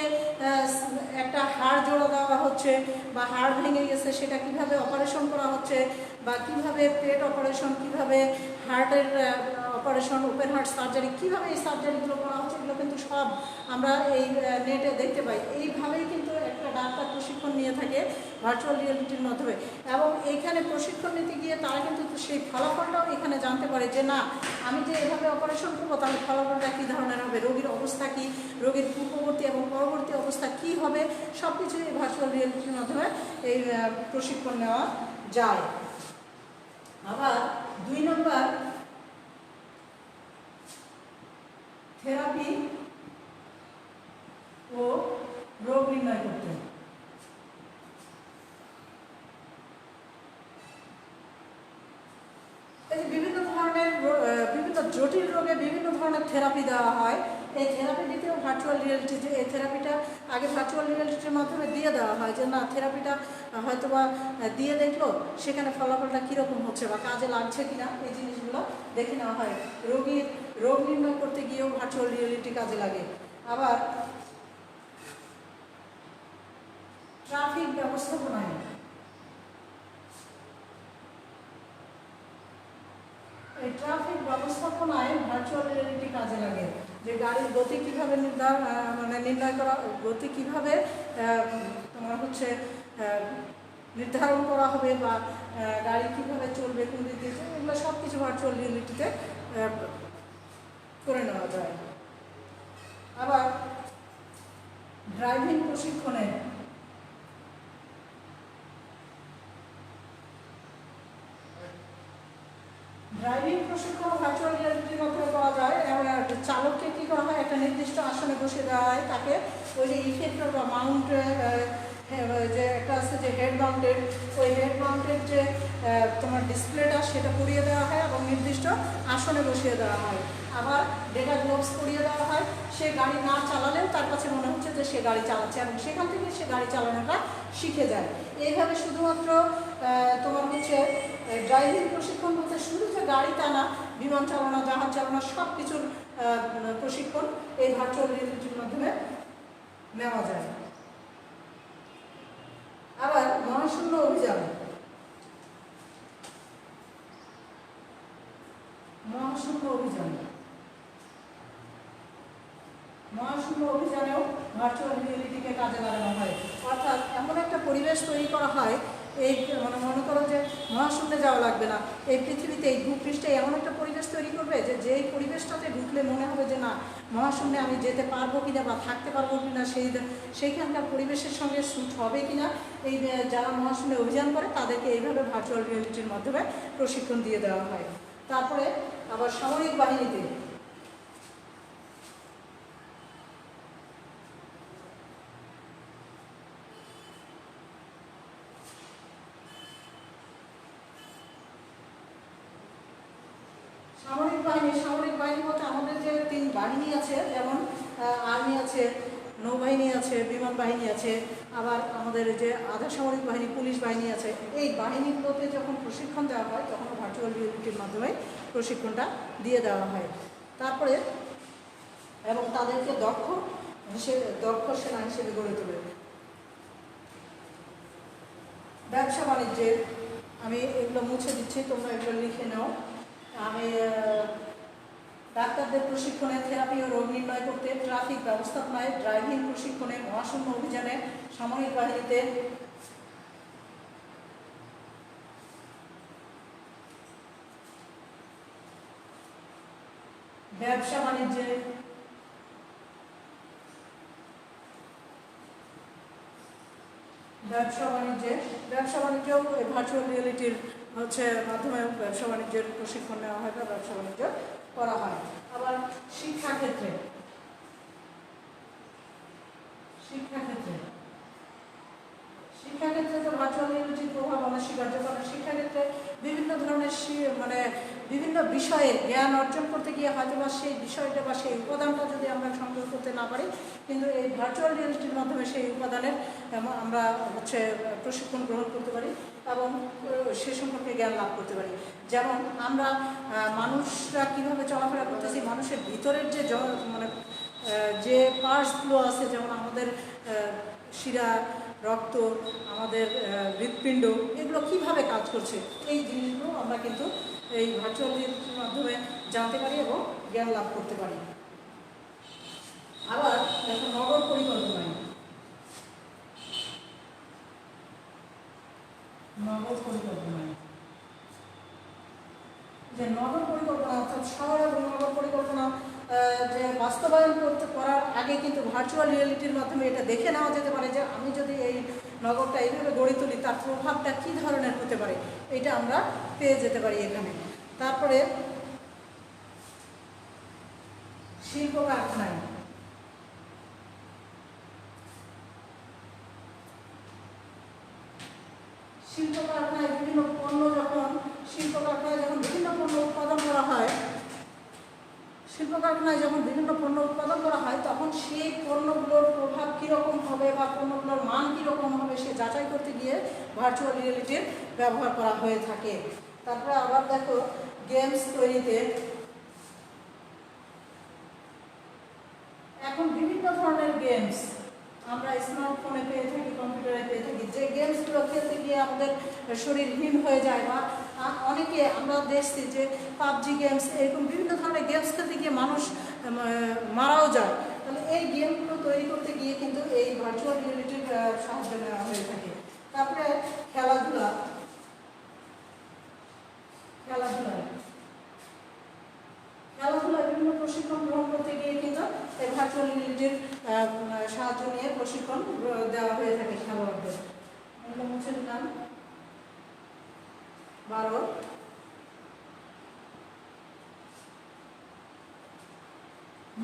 একটা হাড় জোড়া দেওয়া হচ্ছে বা হাড় ভেঙে গেছে সেটা কিভাবে অপারেশন করা হচ্ছে, বা কিভাবে পেট অপারেশন, কিভাবে হার্টের অপারেশন, ওপেন হার্ট সার্জারি, কিভাবে এই সার্জারিগুলো করা হচ্ছে, ব্যবস্থাগুলো কিন্তু সব আমরা এই নেটে দেখতে পাই। এইভাবেই কিন্তু একটা ডাক্তার প্রশিক্ষণ নিয়ে থাকে ভার্চুয়াল রিয়েলিটির মাধ্যমে, এবং এইখানে প্রশিক্ষণ নিতে গিয়ে তারা কিন্তু সেই ফলাফলটাও এখানে জানতে পারে যে না, আমি যে এভাবে অপারেশন করবো তাহলে ফলাফলটা কী ধরনের হবে, রোগীর অবস্থা কী, রোগীর পূর্ববর্তী এবং পরবর্তী অবস্থা কী হবে, সব কিছুই ভার্চুয়াল রিয়েলিটির মাধ্যমে এই প্রশিক্ষণ নেওয়া যায়। আবার 2 নম্বর, থেরাপি ও রোগ নির্ণয় করতে। এই বিভিন্ন ধরনের বিভিন্ন জটিল রোগে বিভিন্ন ধরনের থেরাপি দেওয়া হয়। এই থেরাপি দিতেও ভার্চুয়াল রিয়েলিটি, যে এই থেরাপিটা আগে ভার্চুয়াল রিয়েলিটির মাধ্যমে দিয়ে দেওয়া হয় যে না, থেরাপিটা হয়তো বা দিয়ে দেখলো সেখানে ফলাফলটা কীরকম হচ্ছে বা কাজে লাগছে কিনা, এই জিনিসগুলো দেখে নেওয়া হয়। রোগীর রোগ নির্ণয় করতে গিয়েও ভার্চুয়াল রিয়েলিটি কাজে লাগে। আবার ট্রাফিক ব্যবস্থাপনায়, এই ট্রাফিক ব্যবস্থাপনায় ভার্চুয়াল রিয়েলিটি কাজে লাগে। যে গাড়ির গতি কীভাবে নির্ণয় করা, গতি কীভাবে তোমার হচ্ছে নির্ধারণ করা হবে বা গাড়ি কীভাবে চলবে, কোন দিক দিয়ে, এগুলো সব কিছু ভার্চুয়াল রিয়েলিটিতে করে নেওয়া যায়। আবার ড্রাইভিং প্রশিক্ষণে, ড্রাইভিং প্রশিক্ষণ ভার্চুয়াল রিয়েলিটির মাধ্যমে পাওয়া যায়। এবং চালককে কী করা হয়, একটা নির্দিষ্ট আসনে বসিয়ে দেওয়া হয়, তাকে ওই যে ইফেক্টর বা মাউন্ট যে একটা আছে যে হেড মাউন্টেড, ওই হেড মাউন্টেড যে তোমার ডিসপ্লেটা সেটা পরিয়ে দেওয়া হয় এবং নির্দিষ্ট আসনে বসিয়ে দেওয়া হয়। আবার ডেটা গ্লোভস পরিয়ে দেওয়া হয়। সে গাড়ি না চালালেও তার কাছে মনে হচ্ছে যে সে গাড়ি চালাচ্ছে এবং সেখান থেকে সে গাড়ি চালানোটা শিখে যায়। এইভাবে শুধুমাত্র তোমার হচ্ছে ড্রাইভিং প্রশিক্ষণ বলতে শুধু যে গাড়ি তা না, বিমান চালানো, জাহাজ চালানো, সব কিছুর প্রশিক্ষণ এই ভার্চুয়াল রিয়েলিটির মাধ্যমে নেওয়া যায়। আবার মহাশূন্য অভিযান, মহাশূন্য অভিযান, মহাশূন্য অভিযানেও ভার্চুয়াল রিয়েলিটিকে কাজে লাগানো হয়। অর্থাৎ এমন একটা পরিবেশ তৈরি করা হয়, এই মনে করো যে মহাশূন্যে যাওয়া লাগবে না, এই পৃথিবীতে এই ভূপৃষ্ঠে এমন একটা পরিবেশ তৈরি করবে যে যেই পরিবেশটাতে ঢুকলে মনে হবে যে না, মহাশূন্যে আমি যেতে পারবো কিনা বা থাকতে পারবো কিনা, সেইখানকার পরিবেশের সঙ্গে স্যুট হবে কিনা, এই যারা মহাশূন্যে অভিযান করে তাদেরকে এইভাবে ভার্চুয়াল রিয়েলিটির মাধ্যমে প্রশিক্ষণ দিয়ে দেওয়া হয়। তারপরে আবার সামরিক বাহিনীতে, সামরিক বাহিনী বলতে আমাদের যে 3 বাহিনী আছে, যেমন আর্মি আছে, নৌবাহিনী আছে, বিমান বাহিনী আছে, আবার আমাদের যে আধা সামরিক বাহিনী, পুলিশ বাহিনী আছে। এই বাহিনীগুলোতে যখন প্রশিক্ষণ দেওয়া হয় তখন ভার্চুয়াল রিয়েলিটির মাধ্যমে প্রশিক্ষণটা দিয়ে দেওয়া হয়। তারপরে এবং তাদেরকে দক্ষ সেনা হিসেবে গড়ে তোলে। ব্যবসা বাণিজ্যের, আমি এগুলো মুছে দিচ্ছি, তোমরা এগুলো লিখে নাও। আমি ডাক্তারদের প্রশিক্ষণে, থেরাপি ও রোগ নির্ণয় করতে, ট্রাফিক ব্যবস্থাপনায়, ড্রাইভিং প্রশিক্ষণে, মহাশূন্য অভিযানে, সামরিক বাহিনীতে, ব্যবসা বাণিজ্যে, ব্যবসা বাণিজ্যেও ভার্চুয়াল রিয়েলিটির মাধ্যমে ব্যবসা বাণিজ্যের প্রশিক্ষণ নেওয়া হয় বা ব্যবসা বাণিজ্য করা হয়। আবার শিক্ষাক্ষেত্রে তো ভার্চুয়াল রিয়েলিটির প্রভাব অনস্বীকার্য। কারণ শিক্ষাক্ষেত্রে বিভিন্ন ধরনের বিভিন্ন বিষয়ে জ্ঞান অর্জন করতে গিয়ে হয়তো বা সেই বিষয়টা বা সেই উপাদানটা যদি আমরা সংগ্রহ করতে না পারি, কিন্তু এই ভার্চুয়াল রিয়েলিটির মাধ্যমে সেই উপাদানের আমরা প্রশিক্ষণ গ্রহণ করতে পারি এবং সে সম্পর্কে জ্ঞান লাভ করতে পারি। যেমন আমরা মানুষরা কীভাবে চলাফেরা করতেছি, মানুষের ভিতরের যে পার্টসগুলো আছে, যেমন আমাদের শিরা, রক্ত, আমাদের হৃৎপিণ্ড, এগুলো কীভাবে কাজ করছে, এই জিনিসগুলো আমরা কিন্তু এই ভার্চুয়াল রিয়েলিটির মাধ্যমে জানতে পারি এবং জ্ঞান লাভ করতে পারি। আবার দেখো নগর পরিকল্পনায়, নগর পরিকল্পনায় যে নগর পরিকল্পনা অর্থাৎ শহর এবং নগর পরিকল্পনা যে বাস্তবায়ন করার আগে কিন্তু ভার্চুয়াল রিয়েলিটির মাধ্যমে এটা দেখে নেওয়া যেতে পারে যে আমি যদি এই নগরটা এইভাবে গড়ে তুলি তার প্রভাবটা কী ধরনের হতে পারে, এটা আমরা পেয়ে যেতে পারি এখানে। তারপরে শিল্প কারখানায়, শিল্প কারখানায় বিভিন্ন পণ্য যখন শিল্প কারখানায় যখন বিভিন্ন পণ্য উৎপাদন করা হয়, শিল্প কারখানায় যখন বিভিন্ন পণ্য উৎপাদন করা হয় তখন সেই পণ্যগুলোর প্রভাব কীরকম হবে বা পণ্যগুলোর মান কীরকম হবে সে যাচাই করতে গিয়ে ভার্চুয়াল রিয়েলিটির ব্যবহার করা হয়ে থাকে। তারপরে আবার দেখো গেমস তৈরিতে, এখন বিভিন্ন ধরনের গেমস আমরা স্মার্টফোনে পেয়ে থাকি, কম্পিউটারে পেয়ে থাকি, যে গেমসগুলো খেলতে গিয়ে আমাদের শরীর হিম হয়ে যায় বা অনেকে আমরা দেখছি যে পাবজি গেমস এরকম বিভিন্ন ধরনের গেমস খেলতে গিয়ে মানুষ মারাও যায়। তাহলে এই গেমগুলো তৈরি করতে গিয়ে কিন্তু এই ভার্চুয়াল রিয়েলিটির সাহায্য নেওয়া হয়ে থাকে। তারপরে খেলাধুলা, খেলাধুলায় বিভিন্ন প্রশিক্ষণ গ্রহণ করতে গিয়ে কিন্তু এই ভার্চুয়াল রিয়েলিটির সাহায্য নিয়ে প্রশিক্ষণ দেওয়া হয়ে থাকে খেলোয়াড়দের। মুছে দিলাম 12।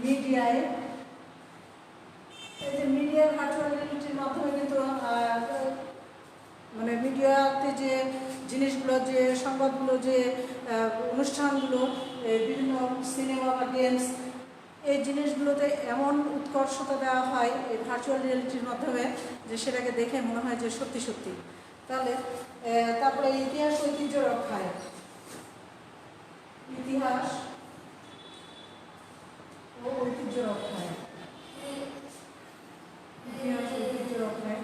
মিডিয়ায়, এই যে মিডিয়ার ভার্চুয়াল রিয়েলিটির মাধ্যমে কিন্তু মানে মিডিয়াতে যে জিনিসগুলো, যে সংবাদগুলো, যে অনুষ্ঠানগুলো, বিভিন্ন সিনেমা বা গেমস, এই জিনিসগুলোতে এমন উৎকর্ষতা দেওয়া হয় এই ভার্চুয়াল রিয়েলিটির মাধ্যমে যে সেটাকে দেখে মনে হয় যে সত্যি সত্যি। তাহলে তারপরে ইতিহাস ঐতিহ্য রক্ষায়, ইতিহাস ও ঐতিহ্য রক্ষায়, ইতিহাস ঐতিহ্য রক্ষায়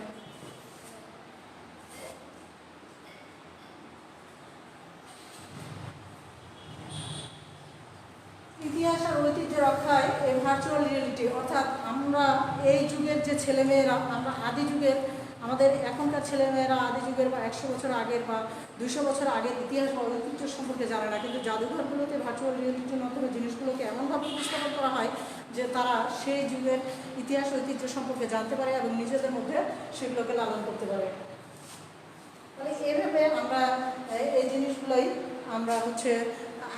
ইতিহাস আর ঐতিহ্য রক্ষায় এই ভার্চুয়াল রিয়েলিটি, অর্থাৎ আমরা এই যুগের যে ছেলেমেয়েরা, আমরা আদি যুগের, আমাদের এখনকার ছেলেমেয়েরা আদি যুগের বা 100 বছর আগের বা 200 বছর আগের ইতিহাস বা ঐতিহ্য সম্পর্কে জানে না, কিন্তু জাদুঘরগুলোতে ভার্চুয়াল রিয়েলিটির মাধ্যমে জিনিসগুলোকে এমনভাবে উপস্থাপন করা হয় যে তারা সেই যুগের ইতিহাস ঐতিহ্য সম্পর্কে জানতে পারে এবং নিজেদের মধ্যে সেগুলোকে লালন করতে পারে। তাহলে এইভাবে আমরা এই জিনিসগুলোই আমরা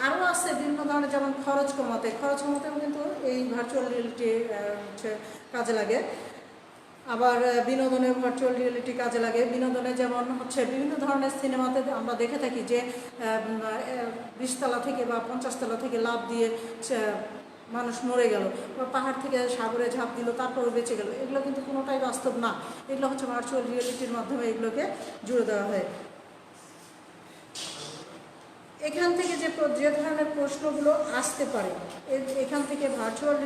আরও আছে বিভিন্ন ধরনের, যেমন খরচ কমাতেও কিন্তু এই ভার্চুয়াল রিয়েলিটি কাজে লাগে। আবার বিনোদনে ভার্চুয়াল রিয়েলিটি কাজে লাগে। বিনোদনে যেমন বিভিন্ন ধরনের সিনেমাতে আমরা দেখে থাকি যে 20 তলা থেকে বা 50 তলা থেকে লাফ দিয়ে মানুষ মরে গেল, বা পাহাড় থেকে সাগরে ঝাঁপ দিল তারপরও বেঁচে গেল। এগুলো কিন্তু কোনোটাই বাস্তব না, এগুলো ভার্চুয়াল রিয়েলিটির মাধ্যমে এগুলোকে জুড়ে দেওয়া হয়। এখান থেকে যে ধরনের প্রশ্নগুলো আসতে পারে, এখান থেকে ভার্চুয়াল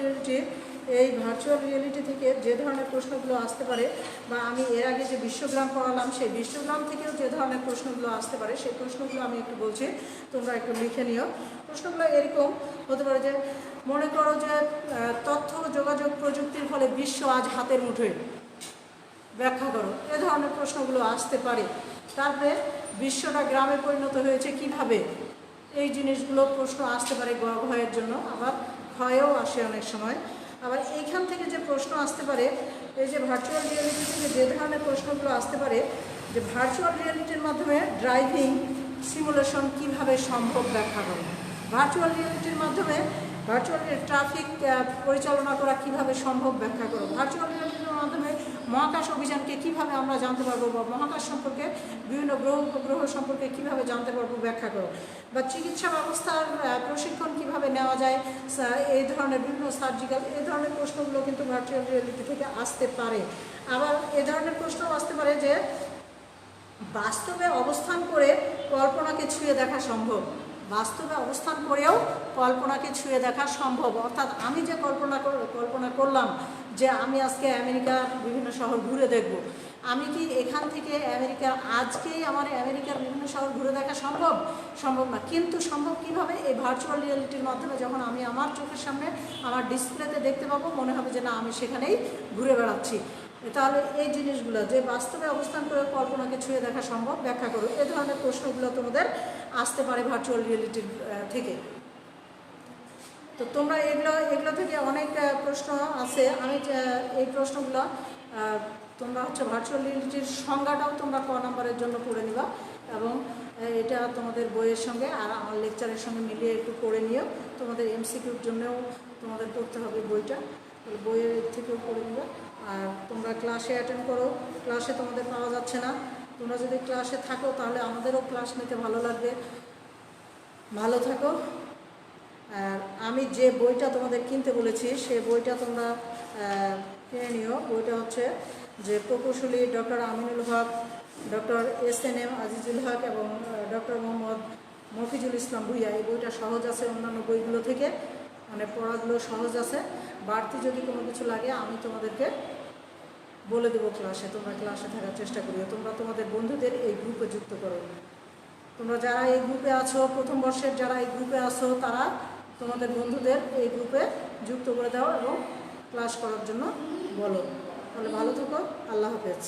রিয়েলিটি থেকে যে ধরনের প্রশ্নগুলো আসতে পারে, বা আমি এর আগে যে বিশ্বগ্রাম পড়ালাম সেই বিশ্বগ্রাম থেকেও যে ধরনের প্রশ্নগুলো আসতে পারে সেই প্রশ্নগুলো আমি একটু বলছি, তোমরা একটু লিখে নিও। প্রশ্নগুলো এরকম হতে পারে যে, মনে করো যে তথ্য যোগাযোগ প্রযুক্তির ফলে বিশ্ব আজ হাতের মুঠোয়, ব্যাখ্যা করো। এ ধরনের প্রশ্নগুলো আসতে পারে। তারপরে বিশ্বটা গ্রামে পরিণত হয়েছে কিভাবে, এই জিনিসগুলো প্রশ্ন আসতে পারে ভয়ের জন্য, আবার ভয়েও আসে অনেক সময়। আবার এইখান থেকে যে প্রশ্ন আসতে পারে, এই যে ভার্চুয়াল রিয়েলিটি থেকে যে ধরনের প্রশ্নগুলো আসতে পারে, যে ভার্চুয়াল রিয়েলিটির মাধ্যমে ড্রাইভিং সিমুলেশন কিভাবে সম্ভব ব্যাখ্যা করে, ভার্চুয়াল রিয়েলিটির মাধ্যমে ভার্চুয়াল ট্রাফিক পরিচালনা করা কিভাবে সম্ভব ব্যাখ্যা করো, ভার্চুয়াল রিয়েলিটির মাধ্যমে মহাকাশ অভিযানকে কিভাবে আমরা জানতে পারবো, বা মহাকাশ সম্পর্কে বিভিন্ন গ্রহ উপগ্রহ সম্পর্কে কিভাবে জানতে পারবো ব্যাখ্যা করো, বা চিকিৎসা ব্যবস্থার প্রশিক্ষণ কিভাবে নেওয়া যায়, এই ধরনের বিভিন্ন সার্জিক্যাল, এই ধরনের প্রশ্নগুলো কিন্তু ভার্চুয়াল রিয়েলিটি থেকে আসতে পারে। আবার এ ধরনের প্রশ্নও আসতে পারে যে বাস্তবে অবস্থান করে কল্পনাকে ছুঁয়ে দেখা সম্ভব, বাস্তবে অবস্থান করেও কল্পনাকে ছুঁয়ে দেখা সম্ভব। অর্থাৎ আমি যে কল্পনা করলাম যে আমি আজকে আমেরিকার বিভিন্ন শহর ঘুরে দেখব, আমি কি এখান থেকে আমেরিকা আজকেই আমার আমেরিকার বিভিন্ন শহর ঘুরে দেখা সম্ভব? সম্ভব না। কিন্তু সম্ভব কীভাবে? এই ভার্চুয়াল রিয়েলিটির মাধ্যমে যখন আমি আমার চোখের সামনে আমার ডিসপ্লেতে দেখতে পাবো, মনে হবে যে না আমি সেখানেই ঘুরে বেড়াচ্ছি। তাহলে এই জিনিসগুলো যে বাস্তবে অবস্থান করে কল্পনাকে ছুঁয়ে দেখা সম্ভব, ব্যাখ্যা করো। এ ধরনের প্রশ্নগুলো তোমাদের আসতে পারে ভার্চুয়াল রিয়েলিটির থেকে। তো তোমরা এগুলো থেকে অনেক প্রশ্ন আছে। আমি এই প্রশ্নগুলো তোমরা ভার্চুয়াল রিয়েলিটির সংজ্ঞাটাও তোমরা ক নম্বরের জন্য পড়ে নিবা, এবং এটা তোমাদের বইয়ের সঙ্গে আর আমার লেকচারের সঙ্গে মিলিয়ে একটু পড়ে নিও। তোমাদের এমসিকিউর জন্যও তোমাদের পড়তে হবে বইটা, বইয়ের থেকেও পড়ে নিবা। আর তোমরা ক্লাসে অ্যাটেন্ড করো, ক্লাসে তোমাদের পাওয়া যাচ্ছে না, তোমরা যদি ক্লাসে থাকো তাহলে আমাদেরও ক্লাস নিতে ভালো লাগবে। ভালো থাকো। আর আমি যে বইটা তোমাদের কিনতে বলেছি সেই বইটা তোমরা কিনে নিও। বইটা যে প্রকৌশলী ডক্টর আমিনুল হক, ডক্টর SNM আজিজুল হক এবং ডক্টর মোহাম্মদ মফিজুল ইসলাম ভুইয়া। এই বইটা সহজ আছে অন্যান্য বইগুলো থেকে, মানে পড়াগুলো সহজ আছে। বাড়তি যদি কোনো কিছু লাগে আমি তোমাদেরকে বলে দেবো ক্লাসে, তোমরা ক্লাসে থাকার চেষ্টা করিও। তোমরা তোমাদের বন্ধুদের এই গ্রুপে যুক্ত করো। তোমরা যারা এই গ্রুপে আছো, প্রথম বর্ষের যারা এই গ্রুপে আছো, তারা তোমাদের বন্ধুদের এই গ্রুপে যুক্ত করে দাও এবং ক্লাস করার জন্য বলো। তাহলে ভালো থেকো। আল্লাহ হাফেজ।